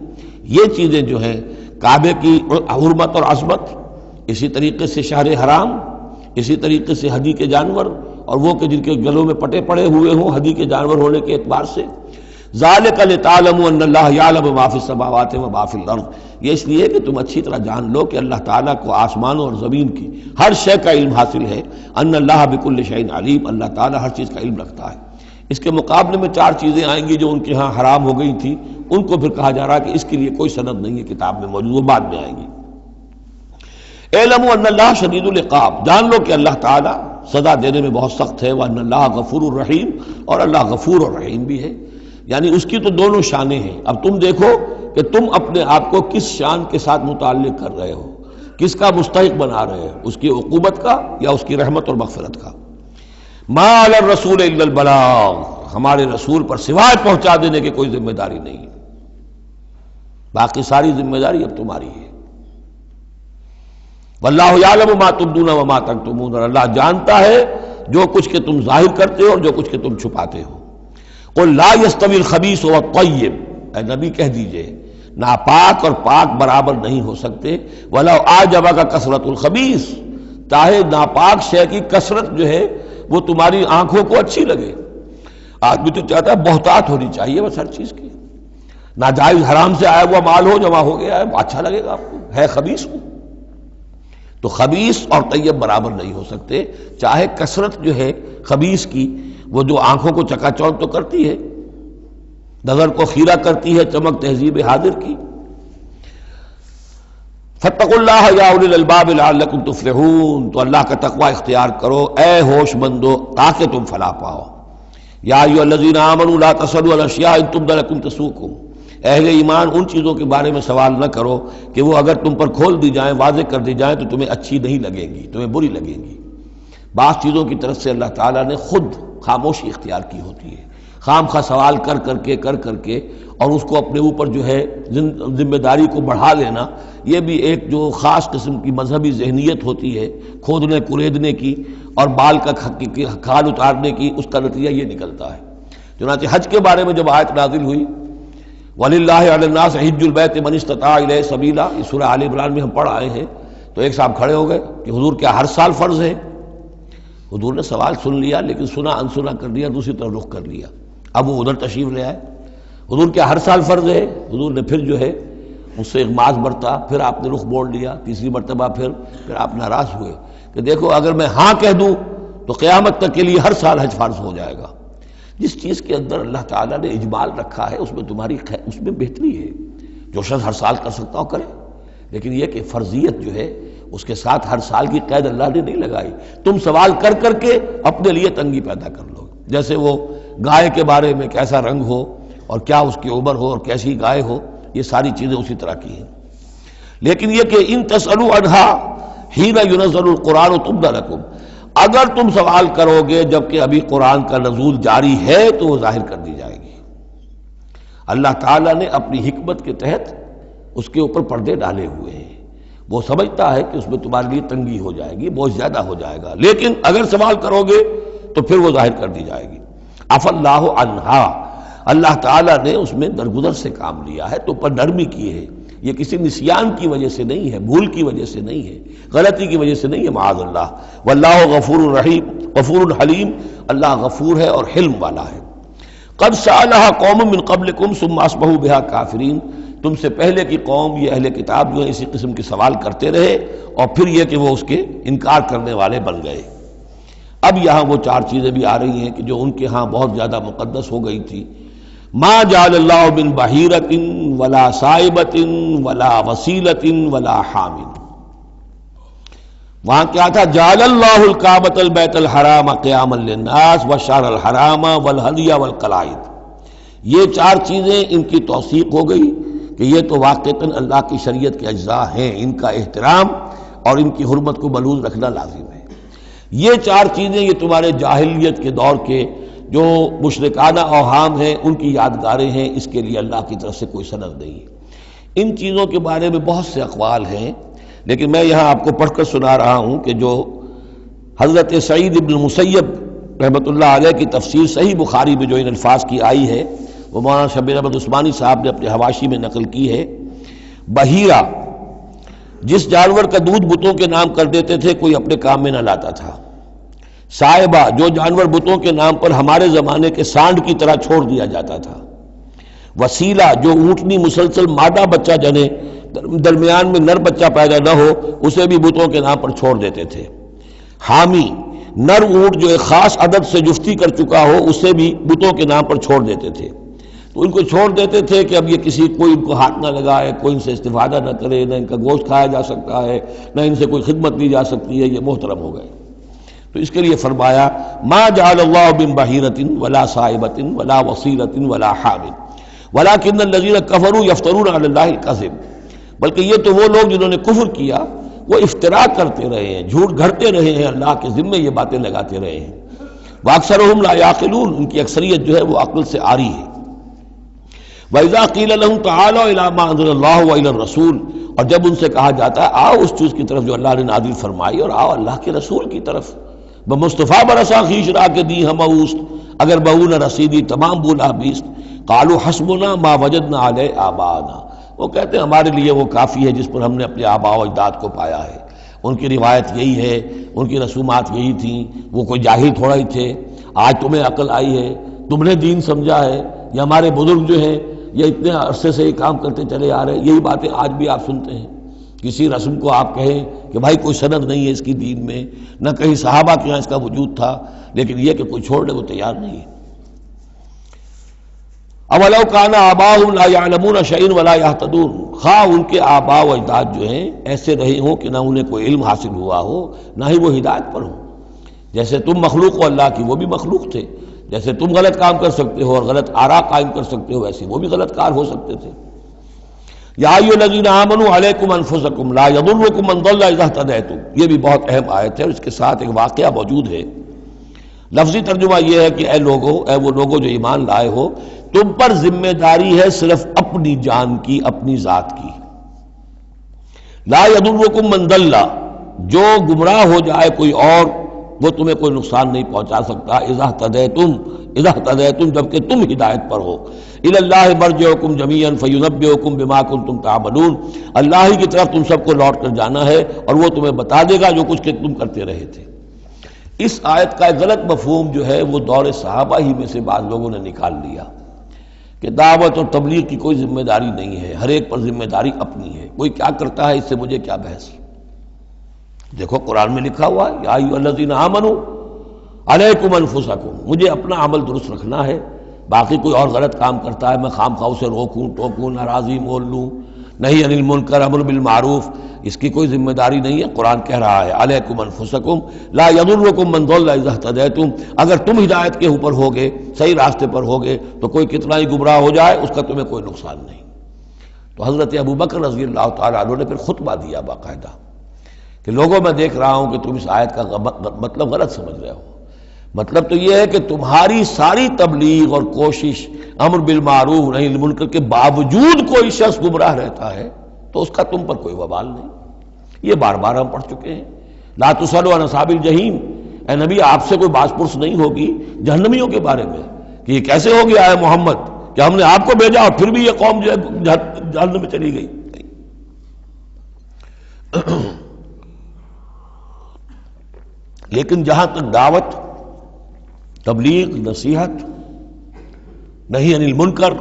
یہ چیزیں جو ہیں کعبے کی حرمت اور عظمت، اسی طریقے سے شہر حرام، اسی طریقے سے ہدی کے جانور، اور وہ کہ جن کے گلوں میں پٹے پڑے ہوئے ہوں ہدی کے جانور ہونے کے اعتبار سے۔ ذالک لتعلموا ان اللہ یعلم ما فی السماوات و ما فی الارض، یہ اس لیے کہ تم اچھی طرح جان لو کہ اللہ تعالیٰ کو آسمانوں اور زمین کی ہر شے کا علم حاصل ہے۔ ان اللہ بکل شیء علیم، اللہ تعالیٰ ہر چیز کا علم رکھتا ہے۔ اس کے مقابلے میں 4 چیزیں آئیں گی جو ان کے ہاں حرام ہو گئی تھی، ان کو پھر کہا جا رہا کہ اس کے لیے کوئی سند نہیں ہے کتاب میں موجود، وہ بعد میں آئیں گی۔ اعلموا ان اللہ شدید العقاب، جان لو کہ اللہ تعالیٰ سزا دینے میں بہت سخت ہے۔ وان اللہ غفور الرحیم، اور اللہ غفور اور رحیم بھی ہے، یعنی اس کی تو دونوں شانیں ہیں۔ اب تم دیکھو کہ تم اپنے آپ کو کس شان کے ساتھ متعلق کر رہے ہو، کس کا مستحق بنا رہے ہو، اس کی عقوبت کا یا اس کی رحمت اور مغفرت کا۔ ما علی الرسول الا البلاغ، ہمارے رسول پر سوائے پہنچا دینے کی کوئی ذمہ داری نہیں ہے، باقی ساری ذمہ داری اب تمہاری ہے۔ واللہ یعلم ما تبدون وما تکتمون، اور اللہ جانتا ہے جو کچھ کہ تم ظاہر کرتے ہو اور جو کچھ کہ تم چھپاتے ہو۔ قل لا يستوي الخبيث والطيب، اے نبی کہہ دیجئے ناپاک اور پاک برابر نہیں ہو سکتے۔ ولو اعجبك کثرت الخبیث، چاہے ناپاک شے کی کثرت جو ہے وہ تمہاری آنکھوں کو اچھی لگے۔ آدمی تو چاہتا ہے بہتات ہونی چاہیے بس ہر چیز کی، ناجائز حرام سے آیا ہوا مال ہو جمع ہو گیا ہے اچھا لگے گا آپ کو، ہے خبیث ہوں۔ تو خبیث اور طیب برابر نہیں ہو سکتے، چاہے کثرت جو ہے خبیث کی وہ جو آنکھوں کو چکا چوندھ تو کرتی ہے، نظر کو خیرہ کرتی ہے، چمک تہذیب حاضر کی۔ فاتقوا اللہ یا اولی الالباب لعلکم تفلحون، تو اللہ کا تقوی اختیار کرو اے ہوش مندو تاکہ تم فلاح پاؤ۔ یا ایھا الذین آمنوا لا تسألوا عن اشیاء ان تبد لکم تسؤکم، اہل ایمان ان چیزوں کے بارے میں سوال نہ کرو کہ وہ اگر تم پر کھول دی جائیں، واضح کر دی جائیں تو تمہیں اچھی نہیں لگیں گی، تمہیں بری لگیں گی۔ بعض چیزوں کی طرف سے اللہ تعالیٰ نے خود خاموشی اختیار کی ہوتی ہے، خام خواہ سوال کر کر کے اور اس کو اپنے اوپر جو ہے ذمہ داری کو بڑھا لینا، یہ بھی ایک جو خاص قسم کی مذہبی ذہنیت ہوتی ہے، کھودنے کریدنے کی اور بال کا کھال اتارنے کی، اس کا نتیجہ یہ نکلتا ہے۔ چنانچہ حج کے بارے میں جب آیت نازل ہوئی وَلِلَّهِ عَلَى النَّاسِ حِجُّ الْبَيْتِ مَنِ اسْتَطَاعَ إِلَيْهِ سَبِيلًا، یہ سورہ آل عمران میں ہم پڑھ آئے ہیں۔ تو ایک صاحب کھڑے ہو گئے کہ حضور کیا ہر سال فرض ہے؟ حضور نے سوال سن لیا لیکن سنا انسنا کر دیا، دوسری طرف رخ کر لیا۔ اب وہ ادھر تشریف لے آئے، حضور کیا ہر سال فرض ہے؟ حضور نے پھر جو ہے اس سے اغماض برتا، پھر آپ نے رخ موڑ لیا، تیسری مرتبہ پھر آپ ناراض ہوئے کہ دیکھو اگر میں ہاں کہہ دوں تو قیامت تک کے لیے ہر سال حج فرض ہو جائے گا۔ جس چیز کے اندر اللہ تعالیٰ نے اجمال رکھا ہے اس میں تمہاری اس میں بہتری ہے، جو شخص ہر سال کر سکتا ہو کرے، لیکن یہ کہ فرضیت جو ہے اس کے ساتھ ہر سال کی قید اللہ نے نہیں لگائی۔ تم سوال کر کے اپنے لیے تنگی پیدا کر لو، جیسے وہ گائے کے بارے میں کیسا رنگ ہو اور کیا اس کی عمر ہو اور کیسی گائے ہو، یہ ساری چیزیں اسی طرح کی ہیں۔ لیکن یہ کہ ان تسألوا عنہا حین ینزل القرآن تبد لکم، اگر تم سوال کرو گے جبکہ ابھی قرآن کا نزول جاری ہے تو وہ ظاہر کر دی جائے گی۔ اللہ تعالیٰ نے اپنی حکمت کے تحت اس کے اوپر پردے ڈالے ہوئے ہیں. وہ سمجھتا ہے کہ اس میں تمہارے لیے تنگی ہو جائے گی، بہت زیادہ ہو جائے گا، لیکن اگر سوال کرو گے تو پھر وہ ظاہر کر دی جائے گی. عفی اللہ عنہا، اللہ تعالیٰ نے اس میں درگزر سے کام لیا ہے، تو پر نرمی کی ہے. یہ کسی نسیان کی وجہ سے نہیں ہے، بھول کی وجہ سے نہیں ہے، غلطی کی وجہ سے نہیں ہے، معاذ اللہ. واللہ غفور رحیم، غفور حلیم، اللہ غفور ہے اور حلم والا ہے. قد سألها قوم من قبلکم ثم اصبحوا بها کافرین، تم سے پہلے کی قوم یہ اہل کتاب جو ہے اسی قسم کے سوال کرتے رہے اور پھر یہ کہ وہ اس کے انکار کرنے والے بن گئے. اب یہاں وہ چار چیزیں بھی آ رہی ہیں کہ جو ان کے ہاں بہت زیادہ مقدس ہو گئی تھی. ما جعل اللہ من بحیرۃ ولا صائبۃ ولا وسیلۃ ولا حام. وہاں کیا تھا؟ جعل اللہ الکعبۃ البیت الحرام قیاما للناس والشہر الحرام والہدی والقلائد. یہ چار چیزیں ان کی توثیق ہو گئی کہ یہ تو واقعتاً اللہ کی شریعت کے اجزاء ہیں، ان کا احترام اور ان کی حرمت کو ملحوظ رکھنا لازم ہے. یہ چار چیزیں یہ تمہارے جاہلیت کے دور کے جو مشرکانہ اوہام ہیں ان کی یادگاریں ہیں، اس کے لیے اللہ کی طرف سے کوئی سند نہیں. ان چیزوں کے بارے میں بہت سے اقوال ہیں، لیکن میں یہاں آپ کو پڑھ کر سنا رہا ہوں کہ جو حضرت سعید ابن مسیب رحمۃ اللہ علیہ کی تفسیر صحیح بخاری میں جو ان الفاظ کی آئی ہے وہ مولانا شبیر احمد عثمانی صاحب نے اپنے حواشی میں نقل کی ہے. بحیرہ جس جانور کا دودھ بتوں کے نام کر دیتے تھے کوئی اپنے کام میں نہ لاتا تھا. صائبہ جو جانور بتوں کے نام پر ہمارے زمانے کے سانڈ کی طرح چھوڑ دیا جاتا تھا. وسیلہ جو اونٹنی مسلسل مادہ بچہ جنے درمیان میں نر بچہ پیدا نہ ہو اسے بھی بتوں کے نام پر چھوڑ دیتے تھے. حامی نر اونٹ جو ایک خاص عدد سے جفتی کر چکا ہو اسے بھی بتوں کے نام پر چھوڑ دیتے تھے. تو ان کو چھوڑ دیتے تھے کہ اب یہ کسی کوئی ان کو ہاتھ نہ لگائے، کوئی ان سے استفادہ نہ کرے، نہ ان کا گوشت کھایا جا سکتا ہے، نہ ان سے کوئی خدمت لی جا سکتی ہے، یہ محترم ہو گئے. تو اس کے لیے فرمایا ما جعل اللہ من بحیرۃ ولا صائبۃ ولا وصیلۃ ولا حام ولکن الذین کفروا یفترون علی اللہ الکذب. بلکہ یہ تو وہ لوگ جنہوں نے کفر کیا وہ افتراء کرتے رہے ہیں، جھوٹ گھڑتے رہے ہیں، اللہ کے ذمے یہ باتیں لگاتے رہے ہیں. واکثرهم لا یعقلون، ان کی اکثریت جو ہے وہ عقل سے عاری ہے. وَإِذَا قِيلَ لَهُمْ تَعَالَوْا إِلَىٰ مَا أَنزَلَ اللَّهُ وَإِلَى الرَّسُولِ، اور جب ان سے کہا جاتا ہے آؤ اس چیز کی طرف جو اللہ نے نازل فرمائی اور آؤ اللہ کے رسول کی طرف. بمصطفیٰ برسا خیش را کے دی ہم اوست، اگر بہو نہ رسیدی تمام بولا بیست. قالوا حسبنا ما وجدنا علیہ آباءنا، وہ کہتے ہیں ہمارے لیے وہ کافی ہے جس پر ہم نے اپنے آباء و اجداد کو پایا ہے. ان کی روایت یہی ہے، ان کی رسومات یہی تھیں، وہ کوئی جاہل تھوڑا ہی تھے. آج تمہیں عقل آئی ہے، تم نے دین سمجھا ہے، یہ ہمارے بزرگ جو ہیں یہ اتنے عرصے سے یہ کام کرتے چلے آ رہے ہیں. یہی باتیں آج بھی آپ سنتے ہیں. کسی رسم کو آپ کہیں کہ بھائی کوئی سند نہیں ہے اس کی دین میں، نہ کہیں صحابہ کے یہاں اس کا وجود تھا، لیکن یہ کہ کوئی چھوڑنے کو تیار نہیں ہے. اولو کان آباؤہم لا یعلمون شیئا ولا یہتدون، خواہ ان کے آباء و اجداد جو ہیں ایسے رہے ہوں کہ نہ انہیں کوئی علم حاصل ہوا ہو نہ ہی وہ ہدایت پر ہوں. جیسے تم مخلوق ہو اللہ کی، وہ بھی مخلوق تھے. جیسے تم غلط کام کر سکتے ہو اور غلط آراء قائم کر سکتے ہو ویسے وہ بھی غلط کار ہو سکتے تھے. یا ایھا الذین آمنوا علیکم انفسکم لا یضرکم من ضل اذا اہتدیتم، یہ بھی بہت اہم آیت ہے اور اس کے ساتھ ایک واقعہ موجود ہے. لفظی ترجمہ یہ ہے کہ اے لوگو، اے وہ لوگو جو ایمان لائے ہو، تم پر ذمہ داری ہے صرف اپنی جان کی، اپنی ذات کی. لا یضرکم من ضل، جو گمراہ ہو جائے کوئی اور وہ تمہیں کوئی نقصان نہیں پہنچا سکتا. اذا اہتدیتم، جبکہ تم ہدایت پر ہو. الی اللہ مرجعکم جمیعا فینبئکم بما کنتم تعملون، اللہ ہی کی طرف تم سب کو لوٹ کر جانا ہے اور وہ تمہیں بتا دے گا جو کچھ کہ تم کرتے رہے تھے. اس آیت کا ایک غلط مفہوم جو ہے وہ دور صحابہ ہی میں سے بعض لوگوں نے نکال لیا کہ دعوت اور تبلیغ کی کوئی ذمہ داری نہیں ہے، ہر ایک پر ذمہ داری اپنی ہے. کوئی کیا کرتا ہے اس سے مجھے کیا بحث. دیکھو قرآن میں لکھا ہوا ہے یا ایھا الذین آمنوا علیکم انفسکم، مجھے اپنا عمل درست رکھنا ہے. باقی کوئی اور غلط کام کرتا ہے میں خام خواہ اسے روکوں ٹوکوں، ناراضی مول لوں، نہی عن المنکر امر بالمعروف، اس کی کوئی ذمہ داری نہیں ہے. قرآن کہہ رہا ہے علیکم انفسکم لا یضرکم من ضل اذا اہتدیتم، اگر تم ہدایت کے اوپر ہوگے، صحیح راستے پر ہوگے تو کوئی کتنا ہی گمراہ ہو جائے اس کا تمہیں کوئی نقصان نہیں. تو حضرت ابوبکر رضی اللہ تعالیٰ عنہ نے پھر خطبہ دیا باقاعدہ کہ لوگوں میں دیکھ رہا ہوں کہ تم اس آیت کا مطلب غلط سمجھ رہے ہو. مطلب تو یہ ہے کہ تمہاری ساری تبلیغ اور کوشش امر بالمعروف نہی عن المنکر کے باوجود کوئی شخص گمراہ رہتا ہے تو اس کا تم پر کوئی وبال نہیں. یہ بار بار ہم پڑھ چکے ہیں. لا تصلوا علی اصحاب الجحیم، اے نبی آپ سے کوئی باز پرس نہیں ہوگی جہنمیوں کے بارے میں کہ یہ کیسے ہو گیا ہے محمد کہ ہم نے آپ کو بھیجا اور پھر بھی یہ قوم جو ہے جہنم میں چلی گئی. لیکن جہاں تک دعوت، تبلیغ، نصیحت، نہی عن المنکر،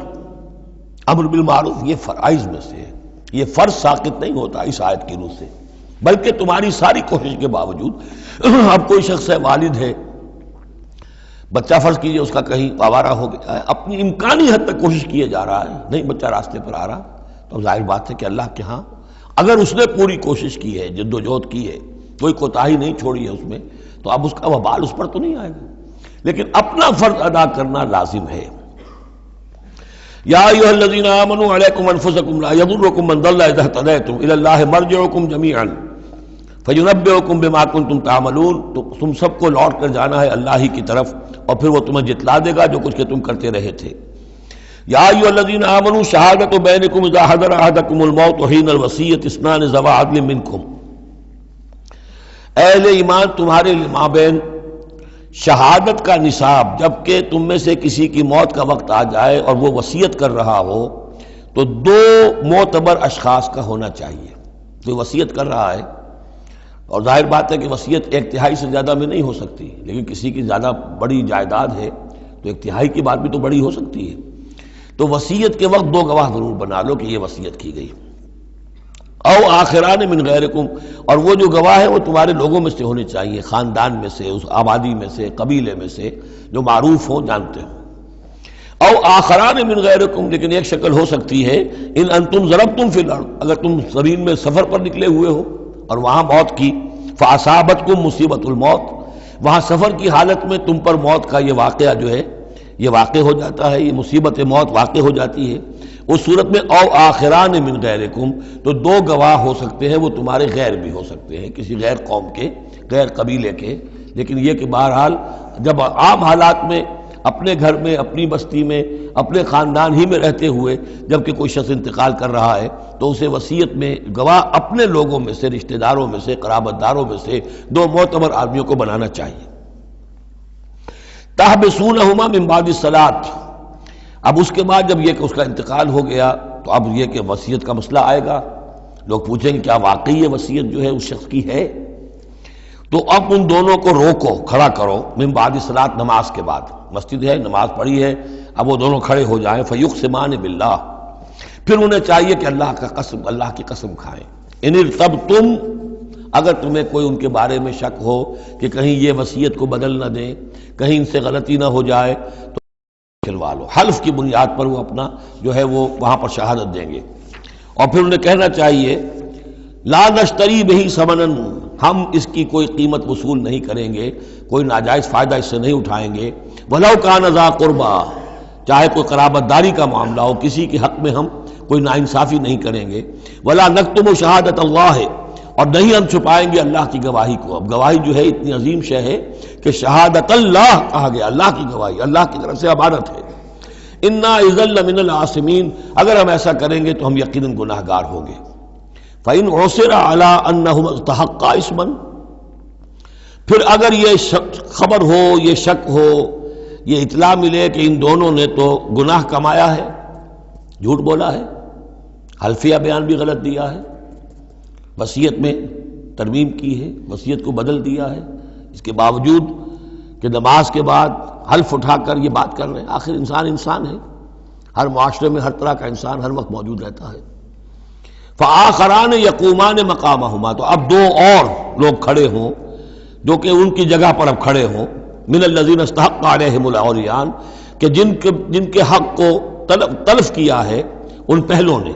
امر بالمعروف، یہ فرائض میں سے ہے. یہ فرض ساقط نہیں ہوتا اس آیت کی روح سے، بلکہ تمہاری ساری کوشش کے باوجود اب کوئی شخص ہے، والد ہے، بچہ فرض کیجئے اس کا کہیں آوارہ ہو گیا ہے، اپنی امکانی حد تک کوشش کیے جا رہا ہے، نہیں بچہ راستے پر آ رہا، تو ظاہر بات ہے کہ اللہ کے ہاں اگر اس نے پوری کوشش کی ہے، جد و جہد کی ہے، کوئی کوتاہی نہیں چھوڑی ہے اس میں، تو اب اس کا وبال اس پر تو نہیں آئے گا. لیکن اپنا فرض ادا کرنا لازم ہے. یا ایھا الذین آمنوا علیکم انفسکم لا یضرکم من ضل اذا اہتدیتم الی اللہ مرجعکم جمیعا فینبئکم بما کنتم تعملون. تو تم سب کو لوٹ کر جانا ہے اللہ ہی کی طرف اور پھر وہ تمہیں جتلا دے گا جو کچھ کہ تم کرتے رہے تھے. یا ایھا الذین آمنوا شہادۃ بینکم اذا حضر احدکم الموت حین الوصیۃ اثنان ذوی عدل منکم. اہل ایمان تمہارے مابین شہادت کا نصاب، جبکہ تم میں سے کسی کی موت کا وقت آ جائے اور وہ وصیت کر رہا ہو تو دو معتبر اشخاص کا ہونا چاہیے. کوئی وصیت کر رہا ہے اور ظاہر بات ہے کہ وصیت ایک تہائی سے زیادہ میں نہیں ہو سکتی، لیکن کسی کی زیادہ بڑی جائیداد ہے تو ایک تہائی کی بات بھی تو بڑی ہو سکتی ہے. تو وصیت کے وقت دو گواہ ضرور بنا لو کہ یہ وصیت کی گئی. او آخران من غیرکم، اور وہ جو گواہ ہیں وہ تمہارے لوگوں میں سے ہونے چاہیے، خاندان میں سے، اس آبادی میں سے، قبیلے میں سے، جو معروف ہوں، جانتے ہوں. او آخران من غیرکم، لیکن ایک شکل ہو سکتی ہے ان انتم ضربتم فی الارض، اگر تم زمین میں سفر پر نکلے ہوئے ہو اور وہاں موت کی، فاصابتکم مصیبت الموت، وہاں سفر کی حالت میں تم پر موت کا یہ واقعہ جو ہے یہ واقع ہو جاتا ہے، یہ مصیبت موت واقع ہو جاتی ہے. اس صورت میں او آخران من غیرکم، تو دو گواہ ہو سکتے ہیں، وہ تمہارے غیر بھی ہو سکتے ہیں، کسی غیر قوم کے، غیر قبیلے کے. لیکن یہ کہ بہرحال جب عام حالات میں اپنے گھر میں، اپنی بستی میں، اپنے خاندان ہی میں رہتے ہوئے جبکہ کوئی شخص انتقال کر رہا ہے تو اسے وصیت میں گواہ اپنے لوگوں میں سے، رشتہ داروں میں سے، قرابت داروں میں سے دو معتبر آدمیوں کو بنانا چاہیے. تحبسونہما من بعد الصلاۃ، اب اس کے بعد جب یہ کہ اس کا انتقال ہو گیا تو اب یہ کہ وصیت کا مسئلہ آئے گا. لوگ پوچھیں گے کیا واقعی یہ وصیت جو ہے اس شخص کی ہے؟ تو اب ان دونوں کو روکو، کھڑا کرو، من بعد الصلاۃ، نماز کے بعد. مسجد ہے، نماز پڑھی ہے، اب وہ دونوں کھڑے ہو جائیں. فیقسمان باللہ، پھر انہیں چاہیے کہ اللہ کی قسم کھائیں. ان ارتبتم، اگر تمہیں کوئی ان کے بارے میں شک ہو کہ کہیں یہ وصیت کو بدل نہ دیں، کہیں ان سے غلطی نہ ہو جائے، تو کھلوا لو. حلف کی بنیاد پر وہ اپنا جو ہے وہ وہاں پر شہادت دیں گے. اور پھر انہیں کہنا چاہیے لا نشتری بہی ثمنا، ہم اس کی کوئی قیمت وصول نہیں کریں گے، کوئی ناجائز فائدہ اس سے نہیں اٹھائیں گے. ولو کان ذا قربا، چاہے کوئی قرابت داری کا معاملہ ہو، کسی کے حق میں ہم کوئی ناانصافی نہیں کریں گے. ولا نکتم شہادت اللہ، اور نہیں ہم چھپائیں گے اللہ کی گواہی کو. اب گواہی جو ہے اتنی عظیم شے ہے کہ شہادت اللہ کہا گیا، اللہ کی گواہی، اللہ کی طرف سے امانت ہے. انا اذا لمن العاصمین، اگر ہم ایسا کریں گے تو ہم یقیناً گناہ گار ہوں گے. فإن عثر على انهم استحقا اسما، پھر اگر یہ خبر ہو، یہ شک ہو، یہ اطلاع ملے کہ ان دونوں نے تو گناہ کمایا ہے، جھوٹ بولا ہے، حلفیہ بیان بھی غلط دیا ہے، وصیت میں ترمیم کی ہے، وصیت کو بدل دیا ہے، اس کے باوجود کہ نماز کے بعد حلف اٹھا کر یہ بات کر رہے ہیں. آخر انسان ہے، ہر معاشرے میں ہر طرح کا انسان ہر وقت موجود رہتا ہے. فآخران یقومان مقامہما، تو اب دو اور لوگ کھڑے ہوں جو کہ ان کی جگہ پر اب کھڑے ہوں. من الذین استحق علیہم العریان، کہ جن کے حق کو تلف کیا ہے ان پہلوں نے.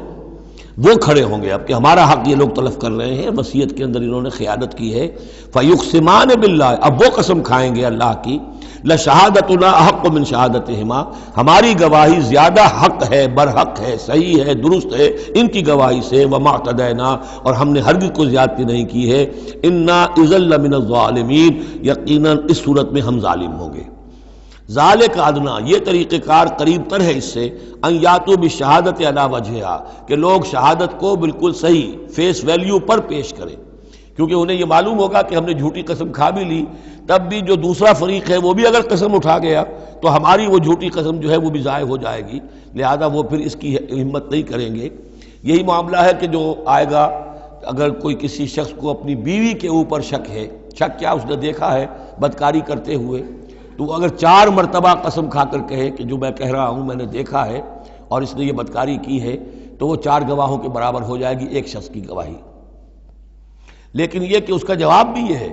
وہ کھڑے ہوں گے اب کہ ہمارا حق یہ لوگ تلف کر رہے ہیں، وصیت کے اندر انہوں نے خیانت کی ہے۔ فیقسمان باللہ، اب وہ قسم کھائیں گے اللہ کی، لشہادتنا احق من شہادتہما، ہماری گواہی زیادہ حق ہے، برحق ہے، صحیح ہے، درست ہے ان کی گواہی سے، وما اعتدینا، اور ہم نے ہرگز کوئی زیادتی نہیں کی ہے، انا اذا لمن الظالمین، یقیناً اس صورت میں ہم ظالم ہوں گے۔ ذالک ادنا، یہ طریقہ کار قریب تر ہے اس سے، ان یاتوا بالشہادۃ علی وجہہا، کہ لوگ شہادت کو بالکل صحیح فیس ویلیو پر پیش کریں، کیونکہ انہیں یہ معلوم ہوگا کہ ہم نے جھوٹی قسم کھا بھی لی، تب بھی جو دوسرا فریق ہے وہ بھی اگر قسم اٹھا گیا تو ہماری وہ جھوٹی قسم جو ہے وہ بھی ضائع ہو جائے گی، لہذا وہ پھر اس کی ہمت نہیں کریں گے۔ یہی معاملہ ہے کہ جو آئے گا، اگر کوئی کسی شخص کو اپنی بیوی کے اوپر شک ہے، شک کیا اس نے دیکھا ہے بدکاری کرتے ہوئے، تو وہ اگر 4 مرتبہ قسم کھا کر کہے کہ جو میں کہہ رہا ہوں میں نے دیکھا ہے اور اس نے یہ بدکاری کی ہے، تو وہ 4 گواہوں کے برابر ہو جائے گی ایک شخص کی گواہی۔ لیکن یہ کہ اس کا جواب بھی یہ ہے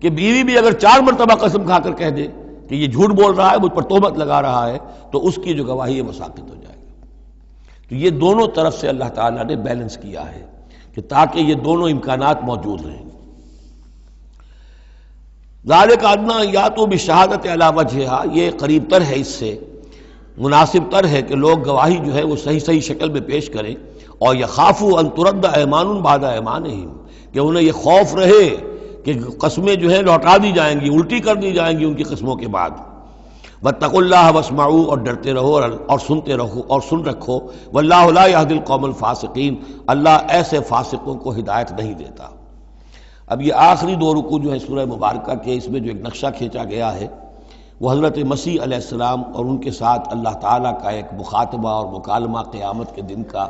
کہ بیوی بھی اگر 4 مرتبہ قسم کھا کر کہہ دے کہ یہ جھوٹ بول رہا ہے، مجھ پر تہمت لگا رہا ہے، تو اس کی جو گواہی ہے وہ ساقط ہو جائے گی۔ تو یہ دونوں طرف سے اللہ تعالیٰ نے بیلنس کیا ہے کہ تاکہ یہ دونوں امکانات موجود رہیں۔ ذالک ادنیٰ ان یاتوا بالشہادۃ علی وجہہا، یہ قریب تر ہے، اس سے مناسب تر ہے کہ لوگ گواہی جو ہے وہ صحیح شکل میں پیش کریں، اور یخافوا ان ترد ایمان بعد ایمانہم، کہ انہیں یہ خوف رہے کہ قسمیں جو ہیں لوٹا دی جائیں گی، الٹی کر دی جائیں گی ان کی قسموں کے بعد۔ واتقوا اللہ واسمعوا، اور ڈرتے رہو اور سنتے رہو اور سن رکھو، واللہ لا یہدی القوم الفاسقین، اللہ ایسے فاسقوں کو ہدایت نہیں دیتا۔ اب یہ آخری 2 رکوع جو ہے سورہ مبارکہ کے، اس میں جو ایک نقشہ کھینچا گیا ہے وہ حضرت مسیح علیہ السلام اور ان کے ساتھ اللہ تعالیٰ کا ایک مخاطبہ اور مکالمہ قیامت کے دن کا،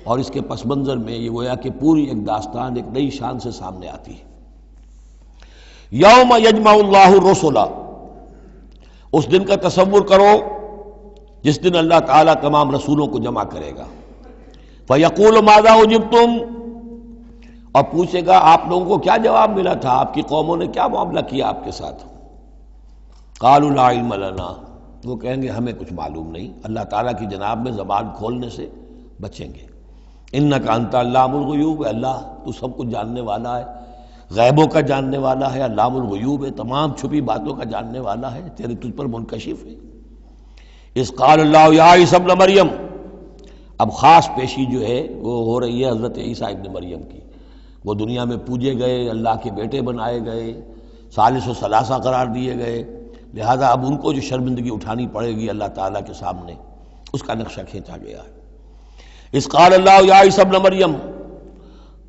اور اس کے پس منظر میں یہ گویا کہ پوری ایک داستان ایک نئی شان سے سامنے آتی ہے۔ یوم یجمع اللہ الرسل، اس دن کا تصور کرو جس دن اللہ تعالیٰ تمام رسولوں کو جمع کرے گا۔ فیقول ماذا اجبتم، اور پوچھے گا آپ لوگوں کو کیا جواب ملا تھا، آپ کی قوموں نے کیا معاملہ کیا آپ کے ساتھ۔ قالوا لا علم لنا، وہ کہیں گے ہمیں کچھ معلوم نہیں، اللہ تعالیٰ کی جناب میں زبان کھولنے سے بچیں گے۔ انک انت علام الغیوب، اللہ تو سب کچھ جاننے والا ہے، غیبوں کا جاننے والا ہے، علام الغیوب ہے، تمام چھپی باتوں کا جاننے والا ہے، تیرے تجھ پر منکشف ہے۔ اذ قال اللہ یا عیسی ابن مریم، اب خاص پیشی جو ہے وہ ہو رہی ہے حضرت عیسیٰ ابن مریم کی۔ وہ دنیا میں پوجے گئے، اللہ کے بیٹے بنائے گئے، ثالث و ثلاثہ قرار دیے گئے، لہذا اب ان کو جو شرمندگی اٹھانی پڑے گی اللہ تعالیٰ کے سامنے، اس کا نقشہ کھینچا گیا ہے۔ اذ قال اللہ یا عیسی ابن مریم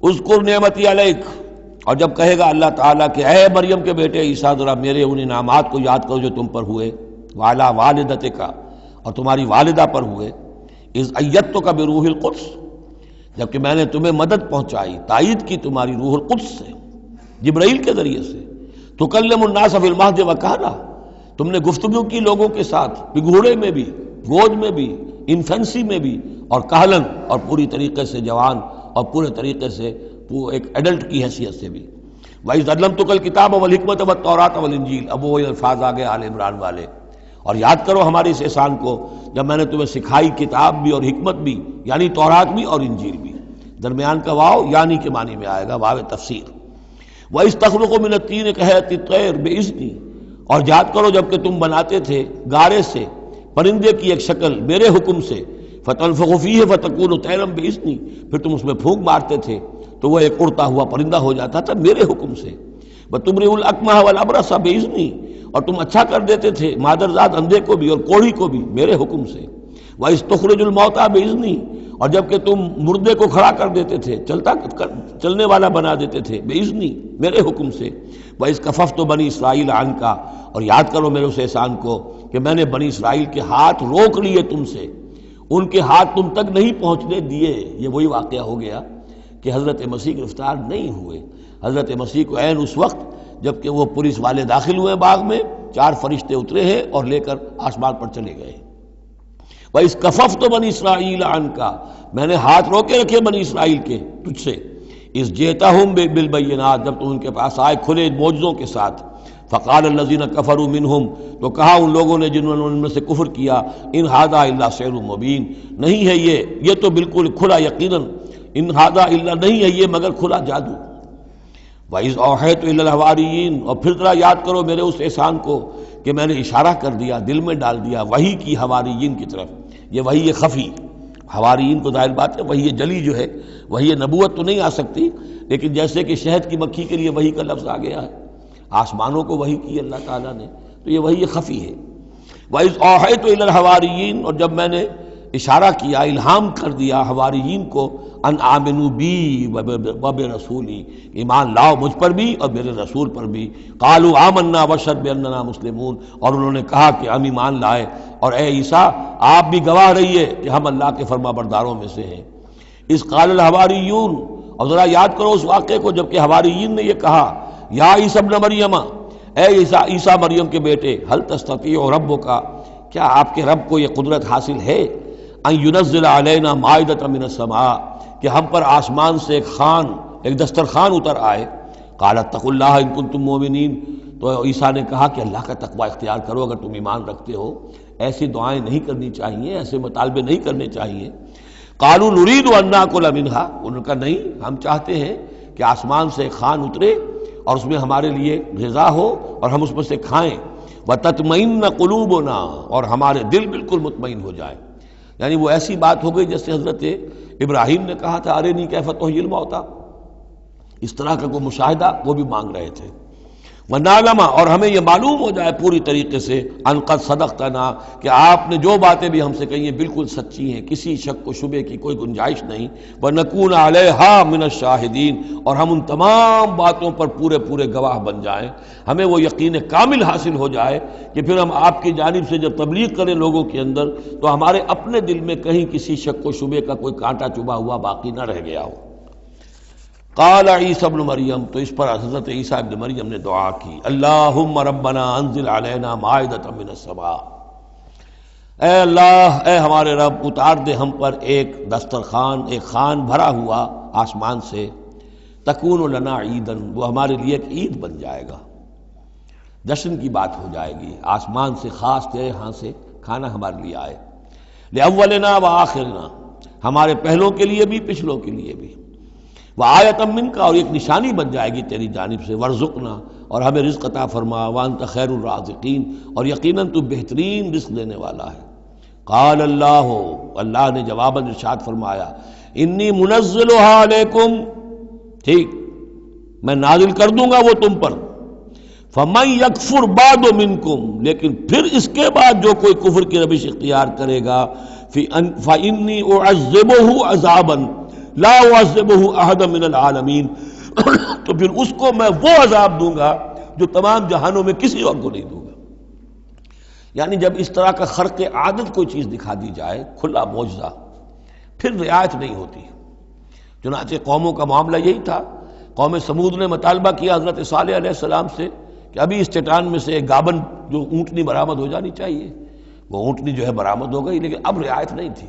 اذکر نعمتی علیک، اور جب کہے گا اللہ تعالیٰ کہ اے مریم کے بیٹے عیسیٰ ذرا میرے ان انعامات کو یاد کرو جو تم پر ہوئے، وعلی والدتک، اور تمہاری والدہ پر ہوئے، اذ ایدتک بروح القدس، جبکہ میں نے تمہیں مدد پہنچائی، تائید کی تمہاری روح القدس سے، جبرائیل کے ذریعے سے، تکلم الناس فی المہد وکہلا، تم نے گفتگو کی لوگوں کے ساتھ، بگھوڑے میں بھی، گود میں بھی، انفینسی میں بھی، اور کہلن، اور پوری طریقے سے جوان اور پورے طریقے سے وہ ایک ایڈلٹ کی حیثیت سے بھی۔ وَإِذْ عَلَّمْتُكَ الْكِتَابَ وَالْحِكْمَةَ وَالتَّوْرَاةَ وَالْإِنْجِيلَ، اب وہ الفاظ آگے آل عمران والے، اور یاد کرو ہمارے اس احسان کو جب میں نے تمہیں سکھائی کتاب بھی اور حکمت بھی، یعنی تورات بھی اور انجیل بھی، درمیان کا واو یعنی کے معنی میں آئے گا، واو تفسیر۔ وَإِذْ تَخْلُقُ مِنَ الطِّينِ كَهَيْئَةِ الطَّيْرِ بِإِذْنِي، اور یاد کرو جب کہ تم بناتے تھے گارے سے پرندے کی ایک شکل میرے حکم سے، فَتَنفُخُ فِيهِ فَتَكُونُ طَيْرًا بِإِذْنِي، پھر تم اس میں پھونک مارتے تھے تو وہ ایک اڑتا ہوا پرندہ ہو جاتا تھا میرے حکم سے۔ وَتُبْرِئُ الْأَكْمَحَ وَالْأَبْرَصَ بِإِذْنِي، اور تم اچھا کر دیتے تھے مادرزاد اندھے کو بھی اور کوڑھی کو بھی میرے حکم سے۔ وَإِذْ تُخْرِجُ الْمَوْتَىٰ بِإِذْنِي، اور جب کہ تم مردے کو کھڑا کر دیتے تھے، چلنے والا بنا دیتے تھے، بِإِذْنِي، میرے حکم سے۔ وَإِذْ كَفَفْتُ بَنِي إِسْرَائِيلَ عَنْكَ، اور یاد کرو میرے اس احسان کو کہ میں نے بنی اسرائیل کے ہاتھ روک لیے تم سے، ان کے ہاتھ تم تک نہیں پہنچنے دیے۔ یہ وہی واقعہ ہو گیا کہ حضرت مسیح گرفتار نہیں ہوئے۔ حضرت مسیح کو عین اس وقت جب کہ وہ پولیس والے داخل ہوئے باغ میں، 4 فرشتے اترے ہیں اور لے کر آسمان پر چلے گئے۔ وَإِذْ كَفَفْتُ بَنِي إِسْرَائِيلَ عَنْكَ، میں نے ہاتھ روکے رکھے بنی اسرائیل کے تجھ سے۔ اِذْ جِئْتَهُم بِالْبَيِّنَاتِ، جب تم ان کے پاس آئے کھلے معجزوں کے ساتھ۔ فقال الذين كفروا منهم، تو کہا ان لوگوں نے جنہوں نے ان میں سے کفر کیا، ان هذا الا سحر مبین، نہیں ہے یہ تو بالکل کھلا یقیناً ان ھذا الا نہیں ہے یہ مگر کھلا جادو۔ وَإِذْ أَوْحَيْتُ إِلَى الْحَوَارِيِّينَ، اور پھر ذرا یاد کرو میرے اس احسان کو کہ میں نے اشارہ کر دیا، دل میں ڈال دیا وحی کی حواریین کی طرف۔ یہ وحی خفی، حواریین کو ظاہر بات ہے وحی جلی جو ہے، وحی نبوت تو نہیں آ سکتی، لیکن جیسے کہ شہد کی مکھی کے لیے وحی کا لفظ آ گیا ہے، آسمانوں کو وحی کی اللہ تعالیٰ نے، تو یہ وحی خفی ہے۔ وَإِذْ أَوْحَيْتُ إِلَى الْحَوَارِيِّينَ، اور جب میں نے اشارہ کیا، الہام کر دیا حواریین کو، ان آمنوا بی وبرسولی، ایمان لاؤ مجھ پر بھی اور میرے رسول پر بھی۔ قالوا آمنا واشہد باننا مسلمون، اور انہوں نے کہا کہ ہم ایمان لائے اور اے عیسیٰ آپ بھی گواہ رہیے کہ ہم اللہ کے فرما برداروں میں سے ہیں۔ اذ قال الحواریون، اور ذرا یاد کرو اس واقعے کو جب کہ حواریین نے یہ کہا، یا عیسیٰ ابن مریم، اے عیسیٰ مریم کے بیٹے، حل تستطیع ربک، کیا آپ کے رب کو یہ قدرت حاصل ہے، ان ینزل علینا مائدۃ من السماء، کہ ہم پر آسمان سے ایک دسترخوان اتر آئے۔ قال اتقوا اللہ ان کنتم مؤمنین، تو عیسیٰ نے کہا کہ اللہ کا تقوی اختیار کرو اگر تم ایمان رکھتے ہو، ایسی دعائیں نہیں کرنی چاہیے، ایسے مطالبے نہیں کرنے چاہیے۔ قالوا نرید ان ناکل منہا، انہوں نے کہا نہیں، ہم چاہتے ہیں کہ آسمان سے ایک خوان اترے اور اس میں ہمارے لیے غذا ہو اور ہم اس میں سے کھائیں۔ وتطمئن قلوبنا، اور ہمارے دل بالکل مطمئن ہو جائے۔ یعنی وہ ایسی بات ہو گئی جیسے حضرت ابراہیم نے کہا تھا ارنی کیف تحیی الموتیٰ، اس طرح کا کوئی مشاہدہ وہ بھی مانگ رہے تھے۔ وَنَعْلَمَ، اور ہمیں یہ معلوم ہو جائے پوری طریقے سے، ان قد صدقتنا، کہ آپ نے جو باتیں بھی ہم سے کہی ہیں بالکل سچی ہیں، کسی شک و شبے کی کوئی گنجائش نہیں۔ وَنَكُونَ عَلَيْهَا مِنَ الشَّاهِدِينَ، اور ہم ان تمام باتوں پر پورے گواہ بن جائیں، ہمیں وہ یقین کامل حاصل ہو جائے کہ پھر ہم آپ کی جانب سے جب تبلیغ کریں لوگوں کے اندر تو ہمارے اپنے دل میں کہیں کسی شک و شبے کا کوئی کانٹا چبھا ہوا باقی نہ رہ گیا ہو۔ قال عیسیٰ ابن مریم، تو اس پر حضرت عیسیٰ ابن مریم نے دعا کی، اللہم ربنا انزل علینا مائدۃ من السماء، اے اللہ، اے ہمارے رب، اتار دے ہم پر ایک دسترخوان، ایک خوان بھرا ہوا آسمان سے، تکون لنا عیدن، وہ ہمارے لیے ایک عید بن جائے گا، جشن کی بات ہو جائے گی، آسمان سے خاص تیرے ہاں سے کھانا ہمارے لیے آئے، لأولنا وآخرنا، ہمارے پہلوں کے لیے بھی پچھلوں کے لیے بھی، وآیۃ منک، اور ایک نشانی بن جائے گی تیری جانب سے، وارزقنا، اور ہمیں رزق عطا فرما، وانت خیر الرازقین، اور یقیناً تو بہترین رزق دینے والا ہے۔ قال اللہ نے جواباً ارشاد فرمایا، انی منزلها علیکم، ٹھیک میں نازل کر دوں گا وہ تم پر، فمن یکفر بعد منکم، لیکن پھر اس کے بعد جو کوئی کفر کی روش اختیار کرے گا، فانی اعذبہ عذابا لا اعذبہ احد من العالمین، تو پھر اس کو میں وہ عذاب دوں گا جو تمام جہانوں میں کسی اور کو نہیں دوں گا۔ یعنی جب اس طرح کا خرق عادت کوئی چیز دکھا دی جائے، کھلا معجزہ، پھر رعایت نہیں ہوتی۔ چنانچہ قوموں کا معاملہ یہی تھا، قوم سمود نے مطالبہ کیا حضرت صالح علیہ السلام سے کہ ابھی اس چٹان میں سے ایک گابن جو اونٹنی برآمد ہو جانی چاہیے، وہ اونٹنی جو ہے برآمد ہو گئی، لیکن اب رعایت نہیں تھی۔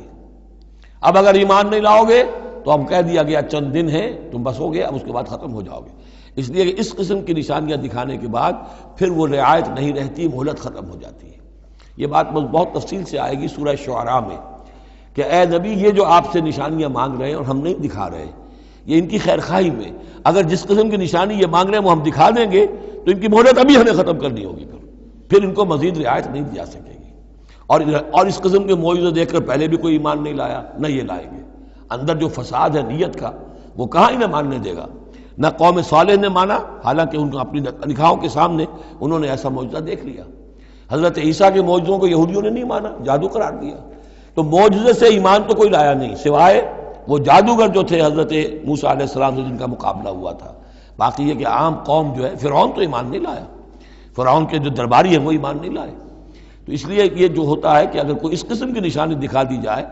اب اگر ایمان نہیں لاؤ گے تو اب کہہ دیا گیا چند دن ہے، تم بس ہو گئے، اب اس کے بعد ختم ہو جاؤ گے۔ اس لیے کہ اس قسم کی نشانیاں دکھانے کے بعد پھر وہ رعایت نہیں رہتی، مہلت ختم ہو جاتی ہے۔ یہ بات بہت تفصیل سے آئے گی سورہ شعراء میں کہ اے نبی، یہ جو آپ سے نشانیاں مانگ رہے ہیں اور ہم نہیں دکھا رہے، یہ ان کی خیر خواہی میں، اگر جس قسم کی نشانی یہ مانگ رہے ہیں وہ ہم دکھا دیں گے تو ان کی مہلت ابھی ہمیں ختم کرنی ہوگی، پھر ان کو مزید رعایت نہیں دی جا سکے گی۔ اور اس قسم کے معجزے دیکھ کر پہلے بھی کوئی ایمان نہیں لایا، نہ یہ لائیں گے۔ اندر جو فساد ہے نیت کا، وہ کہاں انہیں ماننے دے گا۔ نہ قوم صالح نے مانا، حالانکہ ان کو اپنی نگاہوں کے سامنے انہوں نے ایسا معجزہ دیکھ لیا۔ حضرت عیسیٰ کے معجزوں کو یہودیوں نے نہیں مانا، جادو قرار دیا۔ تو معجزے سے ایمان تو کوئی لایا نہیں، سوائے وہ جادوگر جو تھے حضرت موسیٰ علیہ السلام سے جن کا مقابلہ ہوا تھا۔ باقی یہ کہ عام قوم جو ہے، فرعون تو ایمان نہیں لایا، فرعون کے جو درباری ہیں وہ ایمان نہیں لائے۔ تو اس لیے یہ جو ہوتا ہے کہ اگر کوئی اس قسم کی نشانی دکھا دی جائے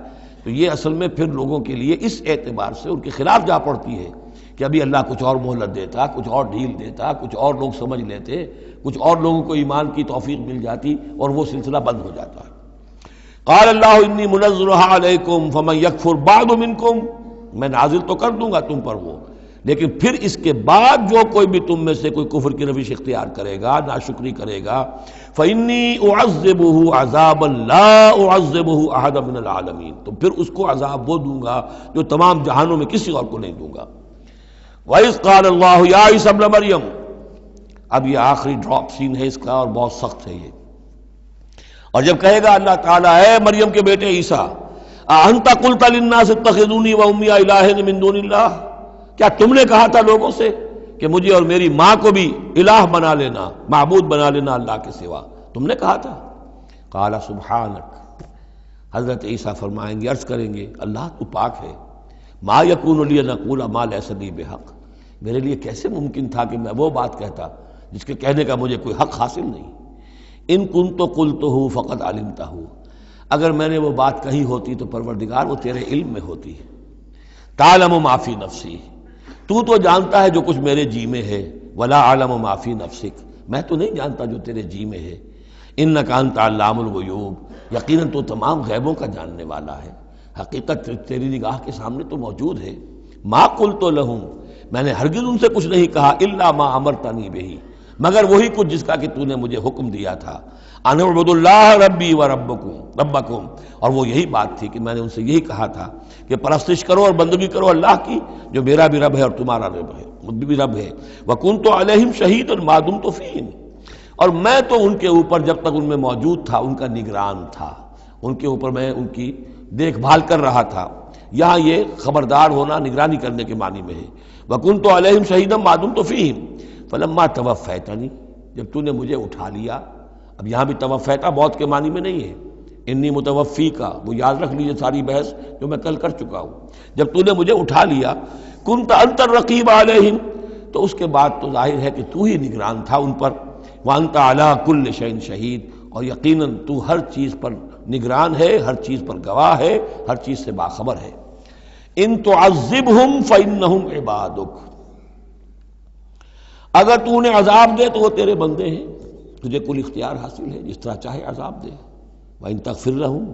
تو یہ اصل میں پھر لوگوں کے لیے اس اعتبار سے ان کے خلاف جا پڑتی ہے کہ ابھی اللہ کچھ اور مہلت دیتا، کچھ اور ڈھیل دیتا، کچھ اور لوگ سمجھ لیتے، کچھ اور لوگوں کو ایمان کی توفیق مل جاتی اور وہ سلسلہ بند ہو جاتا ہے۔ قال اللہ انی منزلها علیکم فمن یکفر بعد منکم، میں نازل تو کر دوں گا تم پر وہ، لیکن پھر اس کے بعد جو کوئی بھی تم میں سے کوئی کفر کی روش اختیار کرے گا، ناشکری کرے گا، فَإِنِّي أُعَذِّبُهُ عَذَابًا لَا أُعَذِّبُهُ أَحَدًا مِنَ الْعَالَمِينَ، تو پھر اس کو عذاب وہ دوں گا جو تمام جہانوں میں کسی اور کو نہیں دوں گا۔ وَإِذْ قَالَ اللَّهُ يَا عِيسَى ابْنَ مَرْيَمَ، اب یہ آخری ڈراپ سین ہے اس کا اور بہت سخت ہے یہ، اور جب کہے گا اللہ تعالیٰ اے مریم کے بیٹے عیسیٰ، أَأَنْتَ قُلْتَ لِلنَّاسِ اتَّخِذُونِي وَأُمِّيَ إِلَٰهَيْنِ مِن دُونِ اللَّهِ، کیا تم نے کہا تھا لوگوں سے کہ مجھے اور میری ماں کو بھی الہ بنا لینا، معبود بنا لینا اللہ کے سوا، تم نے کہا تھا؟ قال سبحانک، حضرت عیسیٰ فرمائیں گے، عرض کریں گے اللہ تو پاک ہے، ما یکون لی ان اقول ما لیس لی بحق، میرے لیے کیسے ممکن تھا کہ میں وہ بات کہتا جس کے کہنے کا مجھے کوئی حق حاصل نہیں۔ ان کنت قلتہ فقد علمتہ، اگر میں نے وہ بات کہی ہوتی تو پروردگار وہ تیرے علم میں ہوتی۔ تعلم ما فی نفسی، تو جانتا ہے جو کچھ میرے جی میں ہے، ولا اعلم ما فی نفسک، میں تو نہیں جانتا جو تیرے جی میں ہے، انک انت علام الغیوب، یقیناً تو تمام غیبوں کا جاننے والا ہے، حقیقت تیری نگاہ کے سامنے تو موجود ہے۔ ما قلت لہم، میں نے ہرگز ان سے کچھ نہیں کہا، الا ما امرتنی بہ، مگر وہی کچھ جس کا کہ تو نے مجھے حکم دیا تھا، ان اعبدوا اللہ ربی و ربکم، اور وہ یہی بات تھی کہ میں نے ان سے یہی کہا تھا کہ پرستش کرو اور بندگی کرو اللہ کی جو میرا بھی رب ہے اور تمہارا رب ہے، مجھ بھی رب ہے، وکنت علیہم شہیدا ما دمت فیہم، اور میں تو ان کے اوپر جب تک ان میں موجود تھا ان کا نگران تھا، ان کے اوپر میں ان کی دیکھ بھال کر رہا تھا۔ یہاں یہ خبردار ہونا نگرانی کرنے کے معنی میں ہے، وکنت علیہم شہیدا ما دمت فیہم فلما توفیتنی، جب تو نے مجھے اٹھا لیا، اب یہاں بھی توفیتا موت کے معنی میں نہیں ہے، انی متوفی کا، وہ یاد رکھ لیجیے ساری بحث جو میں کل کر چکا ہوں، جب تو نے مجھے اٹھا لیا، کنت انت الرقیب علیہم، تو اس کے بعد تو ظاہر ہے کہ تو ہی نگران تھا ان پر، وانت علی کل شیء شہید، اور یقیناً تو ہر چیز پر نگران ہے، ہر چیز پر گواہ ہے، ہر چیز سے باخبر ہے۔ ان تعذبہم فانہم عبادک، اگر تو انہیں عذاب دے تو وہ تیرے بندے ہیں، تجھے کل اختیار حاصل ہے، جس طرح چاہے عذاب دے۔ وَإِن تَغْفِرْ لَهُمْ،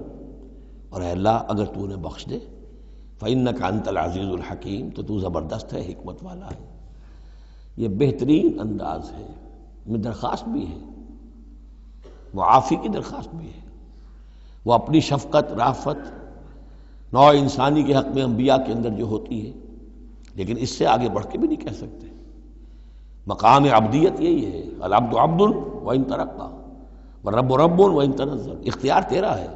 اور اے اللہ اگر تو انہیں بخش دے، فَإِنَّكَ أَنْتَ الْعَزِيزُ الْحَكِيمُ، تو تو زبردست ہے، حکمت والا ہے۔ یہ بہترین انداز ہے، میں درخواست بھی ہے، معافی کی درخواست بھی ہے، وہ اپنی شفقت رافت نوع انسانی کے حق میں انبیاء کے اندر جو ہوتی ہے، لیکن اس سے آگے بڑھ کے بھی نہیں کہہ سکتے۔ مقام عبدیت یہی ہے، العبد عبد وان ترقى والرب رب وان تنزل، اختیار تیرا ہے۔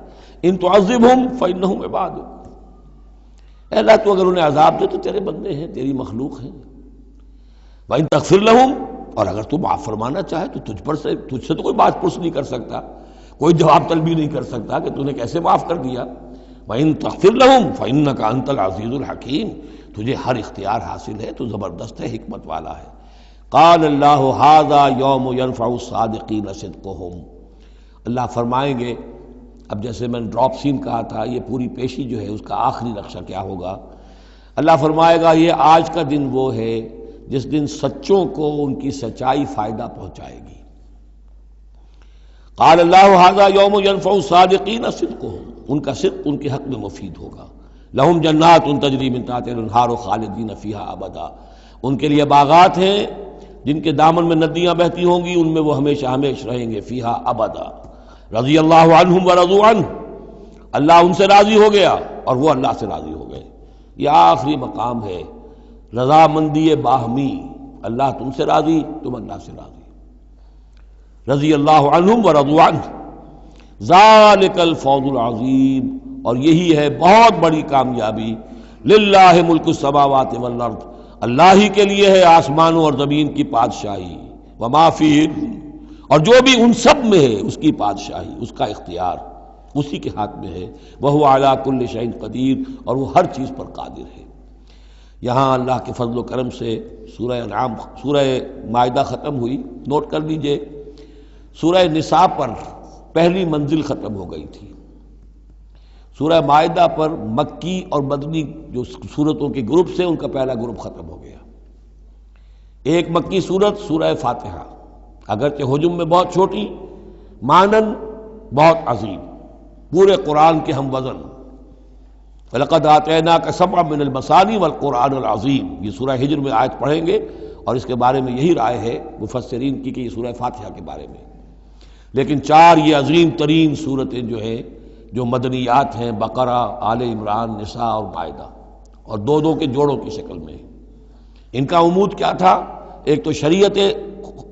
ان تعذبہم فانہم عبادک، اے اللہ تو اگر انہیں عذاب دے تو تیرے بندے ہیں، تیری مخلوق ہیں۔ وان تغفر لہم، اور اگر تو معاف فرمانا چاہے تو تجھ سے تو کوئی بات پرس نہیں کر سکتا، کوئی جواب طلبی نہیں کر سکتا کہ تو نے کیسے معاف کر دیا۔ وان تغفر لہم فانک انت العزیز الحکیم، تجھے ہر اختیار حاصل ہے، تو زبردست ہے، حکمت والا ہے۔ قال اللہ ھذا یوم ینفع الصادقین صدقہم، اللہ فرمائیں گے، اب جیسے میں نے ڈراپ سین کہا تھا، یہ پوری پیشی جو ہے اس کا آخری نقشہ کیا ہوگا، اللہ فرمائے گا یہ آج کا دن وہ ہے جس دن سچوں کو ان کی سچائی فائدہ پہنچائے گی۔ قال اللہ ھذا یوم ینفع الصادقین صدقہم، ان کا صدق ان کے حق میں مفید ہوگا۔ لہم جنات تجری من تحتہا الانہار خالدین فیہا ابدا، ان کے لیے باغات ہیں جن کے دامن میں ندیاں بہتی ہوں گی، ان میں وہ ہمیشہ ہمیش رہیں گے، فیہا ابدا۔ رضی اللہ عنہم ورضوا عنہ، اللہ ان سے راضی ہو گیا اور وہ اللہ سے راضی ہو گئے۔ یہ آخری مقام ہے، رضامندی باہمی، اللہ تم سے راضی، تم اللہ سے راضی۔ رضی اللہ عنہم ورضوا عنہ، ذالک الفوز العظیم، اور یہی ہے بہت بڑی کامیابی۔ للہ ملک السماوات والارض، اللہ ہی کے لیے ہے آسمانوں اور زمین کی بادشاہی، وما فیہن، اور جو بھی ان سب میں ہے اس کی بادشاہی، اس کا اختیار اسی کے ہاتھ میں ہے، وہو علی کل شیء قدیر، اور وہ ہر چیز پر قادر ہے۔ یہاں اللہ کے فضل و کرم سے سورہ انعام، سورہ مائدہ ختم ہوئی، نوٹ کر لیجئے سورہ نساء پر پہلی منزل ختم ہو گئی تھی، سورہ مائدہ پر مکی اور مدنی جو سورتوں کے گروپ سے ان کا پہلا گروپ ختم ہو گیا۔ ایک مکی سورت سورہ فاتحہ، اگرچہ حجم میں بہت چھوٹی، مانن بہت عظیم، پورے قرآن کے ہم وزن، وَلَقَدْ آتَيْنَاكَ سَبْعًا مِنَ الْمَثَانِي وَالْقُرْآنِ الْعَظِيمِ، یہ سورہ ہجر میں آیت پڑھیں گے اور اس کے بارے میں یہی رائے ہے مفسرین کی کہ یہ سورہ فاتحہ کے بارے میں. لیکن چار یہ عظیم ترین صورتیں جو ہیں جو مدنیات ہیں، بقرہ، آل عمران، نساء اور مائدہ، اور دو دو کے جوڑوں کی شکل میں. ان کا عمود کیا تھا؟ ایک تو شریعت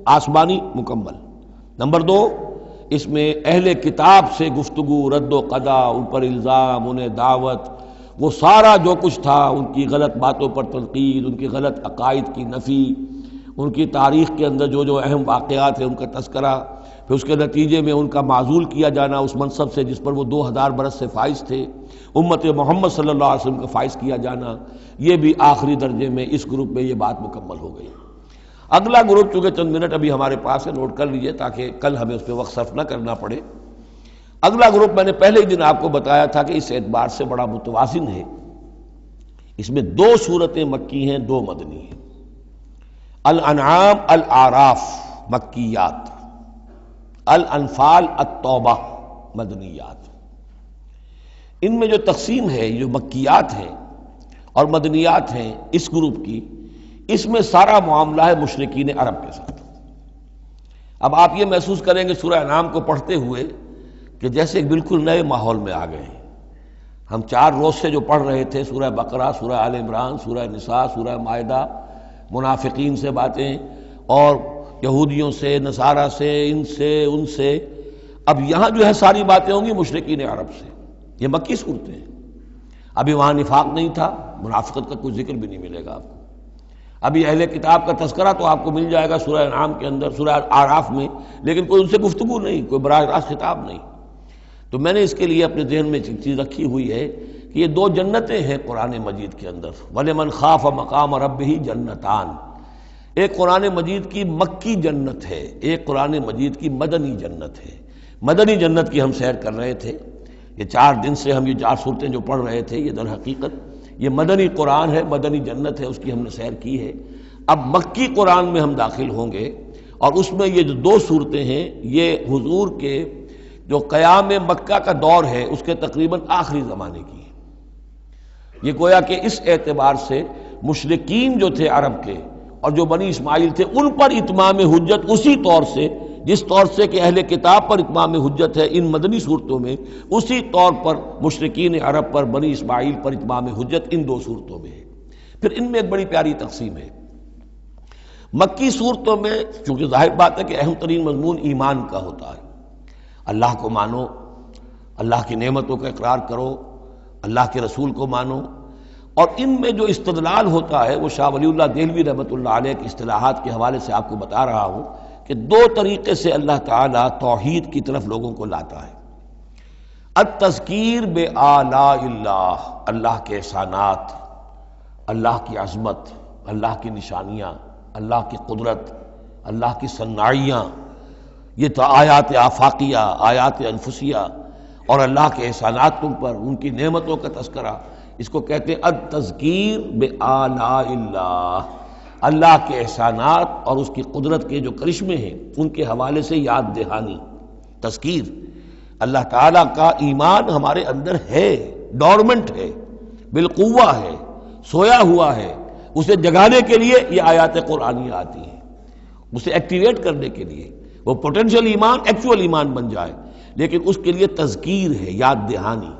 آسمانی مکمل، نمبر دو اس میں اہل کتاب سے گفتگو، رد و قضا، ان پر الزام، انہیں دعوت، وہ سارا جو کچھ تھا، ان کی غلط باتوں پر تنقید، ان کی غلط عقائد کی نفی، ان کی تاریخ کے اندر جو جو اہم واقعات ہیں ان کا تذکرہ، پھر اس کے نتیجے میں ان کا معزول کیا جانا اس منصب سے جس پر وہ 2000 برس سے فائز تھے، امت محمد صلی اللہ علیہ وسلم کا فائز کیا جانا، یہ بھی آخری درجے میں اس گروپ میں یہ بات مکمل ہو گئی. اگلا گروپ چونکہ چند منٹ ابھی ہمارے پاس ہے، نوٹ کر لیجئے تاکہ کل ہمیں اس پہ وقت صرف نہ کرنا پڑے. اگلا گروپ میں نے پہلے ہی دن آپ کو بتایا تھا کہ اس اعتبار سے بڑا متوازن ہے. اس میں 2 صورتیں مکی ہیں، 2 مدنی ہیں. الانعام الاعراف مکیات، الانفال التوبہ مدنیات. ان میں جو تقسیم ہے، جو مکیات ہیں اور مدنیات ہیں اس گروپ کی، اس میں سارا معاملہ ہے مشرکین عرب کے ساتھ. اب آپ یہ محسوس کریں گے سورہ انعام کو پڑھتے ہوئے کہ جیسے ایک بالکل نئے ماحول میں آ گئے ہیں. ہم 4 روز سے جو پڑھ رہے تھے سورہ بقرہ، سورہ آل عمران، سورہ نساء، سورہ مائدہ، منافقین سے باتیں اور یہودیوں سے، نصارہ سے، ان سے، ان سے، اب یہاں جو ہے ساری باتیں ہوں گی مشرکین عرب سے. یہ مکی صورتیں ہیں. ابھی وہاں نفاق نہیں تھا، منافقت کا کوئی ذکر بھی نہیں ملے گا آپ کو. ابھی اہل کتاب کا تذکرہ تو آپ کو مل جائے گا سورہ انعام کے اندر، سورہ اعراف میں، لیکن کوئی ان سے گفتگو نہیں، کوئی براہ راست خطاب نہیں. تو میں نے اس کے لیے اپنے ذہن میں ایک چیز رکھی ہوئی ہے کہ یہ 2 جنتیں ہیں قرآن مجید کے اندر. وَلِمَنْ خَافَ مَقَامَ رَبِّهِ جنتان. ایک قرآن مجید کی مکی جنت ہے، ایک قرآن مجید کی مدنی جنت ہے. مدنی جنت کی ہم سیر کر رہے تھے. یہ 4 دن سے ہم یہ 4 صورتیں جو پڑھ رہے تھے، یہ در حقیقت یہ مدنی قرآن ہے، مدنی جنت ہے، اس کی ہم نے سیر کی ہے. اب مکی قرآن میں ہم داخل ہوں گے اور اس میں یہ جو 2 صورتیں ہیں یہ حضور کے جو قیام مکہ کا دور ہے اس کے تقریباً آخری زمانے کی ہے. یہ گویا کہ اس اعتبار سے مشرکین جو تھے عرب کے اور جو بنی اسماعیل تھے ان پر اتمام حجت اسی طور سے جس طور سے کہ اہل کتاب پر اتمام حجت ہے ان مدنی صورتوں میں، اسی طور پر مشرکین عرب پر، بنی اسماعیل پر اتمام حجت ان 2 صورتوں میں ہے. پھر ان میں ایک بڑی پیاری تقسیم ہے. مکی صورتوں میں چونکہ ظاہر بات ہے کہ اہم ترین مضمون ایمان کا ہوتا ہے. اللہ کو مانو، اللہ کی نعمتوں کا اقرار کرو، اللہ کے رسول کو مانو. اور ان میں جو استدلال ہوتا ہے وہ شاہ ولی اللہ دہلوی رحمۃ اللہ علیہ کی اصطلاحات کے حوالے سے آپ کو بتا رہا ہوں کہ 2 طریقے سے اللہ تعالیٰ توحید کی طرف لوگوں کو لاتا ہے. التذکیر بآلاء اللہ، اللہ کے احسانات، اللہ کی عظمت، اللہ کی نشانیاں، اللہ کی قدرت، اللہ کی صنائیاں، یہ تو آیات آفاقیہ، آیات انفسیہ، اور اللہ کے احسانات تم پر، ان کی نعمتوں کا تذکرہ. اس کو کہتے ہیں التذکیر بآلاء اللہ، اللہ کے احسانات اور اس کی قدرت کے جو کرشمے ہیں ان کے حوالے سے یاد دہانی، تذکیر. اللہ تعالیٰ کا ایمان ہمارے اندر ہے، ڈورمنٹ ہے، بالقوہ ہے، سویا ہوا ہے. اسے جگانے کے لیے یہ آیات قرآنیہ آتی ہیں، اسے ایکٹیویٹ کرنے کے لیے وہ پوٹینشیل ایمان ایکچوئل ایمان بن جائے. لیکن اس کے لیے تذکیر ہے، یاد دہانی.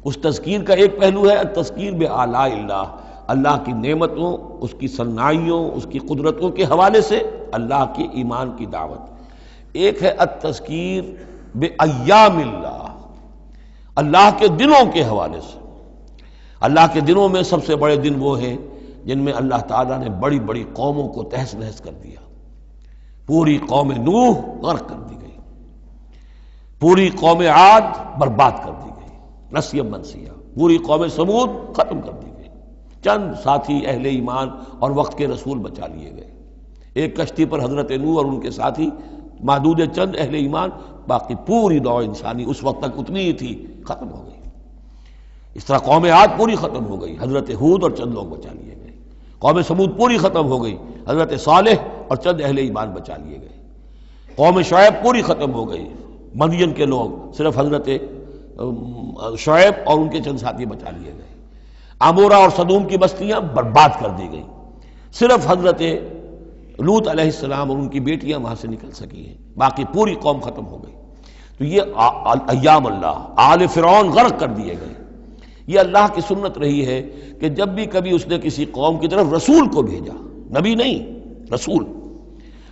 اس تذکیر کا ایک پہلو ہے التذکیر بآلاء اللہ، اللہ کی نعمتوں، اس کی صنائیوں، اس کی قدرتوں کے حوالے سے اللہ کے ایمان کی دعوت. ایک ہے التذکیر بایام اللہ، اللہ کے دنوں کے حوالے سے. اللہ کے دنوں میں سب سے بڑے دن وہ ہیں جن میں اللہ تعالیٰ نے بڑی بڑی قوموں کو تہس نہس کر دیا. پوری قوم نوح غرق کر دی گئی، پوری قوم عاد برباد کر دی گئی، نسیا منسیا. پوری قوم سمود ختم کر دی گئی. چند ساتھی اہل ایمان اور وقت کے رسول بچا لیے گئے. ایک کشتی پر حضرت نوح اور ان کے ساتھی، محدود چند اہل ایمان، باقی پوری نوع انسانی اس وقت تک اتنی ہی تھی، ختم ہو گئی. اس طرح قوم عاد پوری ختم ہو گئی، حضرت ہود اور چند لوگ بچا لیے گئے. قوم سمود پوری ختم ہو گئی، حضرت صالح اور چند اہل ایمان بچا لیے گئے. قوم شعیب پوری ختم ہو گئی، مدین کے لوگ، صرف حضرت شعیب اور ان کے چند ساتھی بچا لیے گئے. عمورہ اور صدوم کی بستیاں برباد کر دی گئیں، صرف حضرت لوط علیہ السلام اور ان کی بیٹیاں وہاں سے نکل سکی ہیں، باقی پوری قوم ختم ہو گئی۔ تو یہ ایام اللہ، آل فرعون غرق کر دیے گئے۔ یہ اللہ کی سنت رہی ہے کہ جب بھی کبھی اس نے کسی قوم کی طرف رسول کو بھیجا، نبی نہیں، رسول،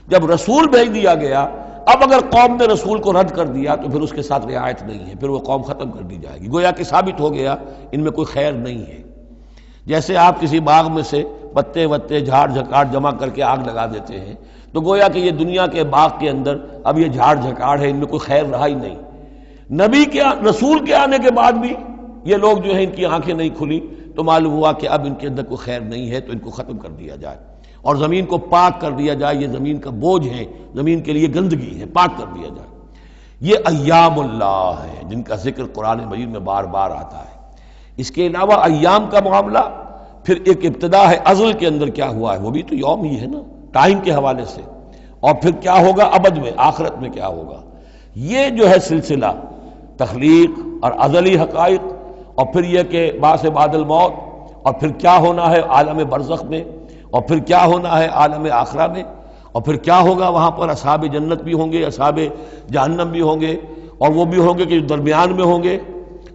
جب رسول بھیج دیا گیا، اب اگر قوم نے رسول کو رد کر دیا تو پھر اس کے ساتھ رعایت نہیں ہے، پھر وہ قوم ختم کر دی جائے گی، گویا کہ ثابت ہو گیا ان میں کوئی خیر نہیں ہے۔ جیسے آپ کسی باغ میں سے پتے وتے جھاڑ جھکاڑ جمع کر کے آگ لگا دیتے ہیں، تو گویا کہ یہ دنیا کے باغ کے اندر اب یہ جھاڑ جھکاڑ ہے، ان میں کوئی خیر رہا ہی نہیں۔ نبی کے رسول کے آنے کے بعد بھی یہ لوگ جو ہیں ان کی آنکھیں نہیں کھلی تو معلوم ہوا کہ اب ان کے اندر کوئی خیر نہیں ہے، تو ان کو ختم کر دیا جائے اور زمین کو پاک کر دیا جائے، یہ زمین کا بوجھ ہے، زمین کے لیے گندگی ہے، پاک کر دیا جائے۔ یہ ایام اللہ ہے جن کا ذکر قرآن مجید میں بار بار آتا ہے۔ اس کے علاوہ ایام کا معاملہ پھر ایک ابتدا ہے، ازل کے اندر کیا ہوا ہے وہ بھی تو یوم ہی ہے نا، ٹائم کے حوالے سے، اور پھر کیا ہوگا ابد میں، آخرت میں کیا ہوگا۔ یہ جو ہے سلسلہ تخلیق اور ازلی حقائق، اور پھر یہ کہ بعث بعد الموت، اور پھر کیا ہونا ہے عالم برزخ میں، اور پھر کیا ہونا ہے عالم آخرہ میں، اور پھر کیا ہوگا وہاں پر اصحاب جنت بھی ہوں گے، اصحاب جہنم بھی ہوں گے، اور وہ بھی ہوں گے کہ جو درمیان میں ہوں گے۔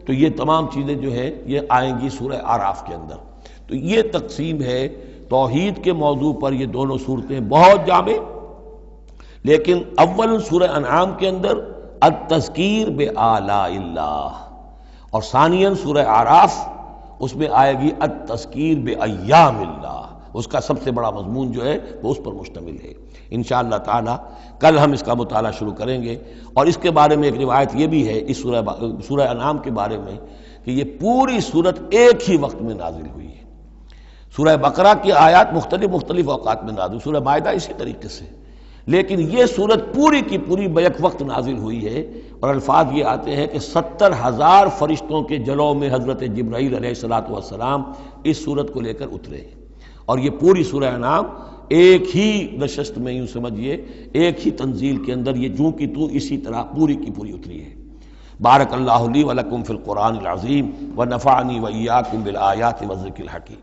تو یہ تمام چیزیں جو ہیں یہ آئیں گی سورہ اعراف کے اندر۔ تو یہ تقسیم ہے توحید کے موضوع پر، یہ دونوں صورتیں بہت جامع، لیکن اول سورہ انعام کے اندر التذکیر بآلاء اللہ، اور ثانیاً سورہ اعراف اس میں آئے گی التذکیر بایام اللہ، اس کا سب سے بڑا مضمون جو ہے وہ اس پر مشتمل ہے۔ انشاءاللہ تعالی کل ہم اس کا مطالعہ شروع کریں گے، اور اس کے بارے میں ایک روایت یہ بھی ہے اس سورہ انعام کے بارے میں کہ یہ پوری سورت ایک ہی وقت میں نازل ہوئی ہے۔ سورہ بقرہ کی آیات مختلف اوقات میں نازل، سورہ مائدہ اسی طریقے سے، لیکن یہ سورت پوری کی پوری بیک وقت نازل ہوئی ہے، اور الفاظ یہ آتے ہیں کہ 70,000 فرشتوں کے جلوں میں حضرت جبرائیل علیہ السلام اس سورت کو لے کر اترے ہیں، اور یہ پوری سورہ انعام ایک ہی نشست میں، یوں سمجھیے ایک ہی تنزیل کے اندر یہ جوں کی تو اسی طرح پوری کی پوری اتری ہے۔ بارک اللہ لی ولکم فی القرآن العظیم ونفعنی وإیاکم بالآیات والذکر الحکیم۔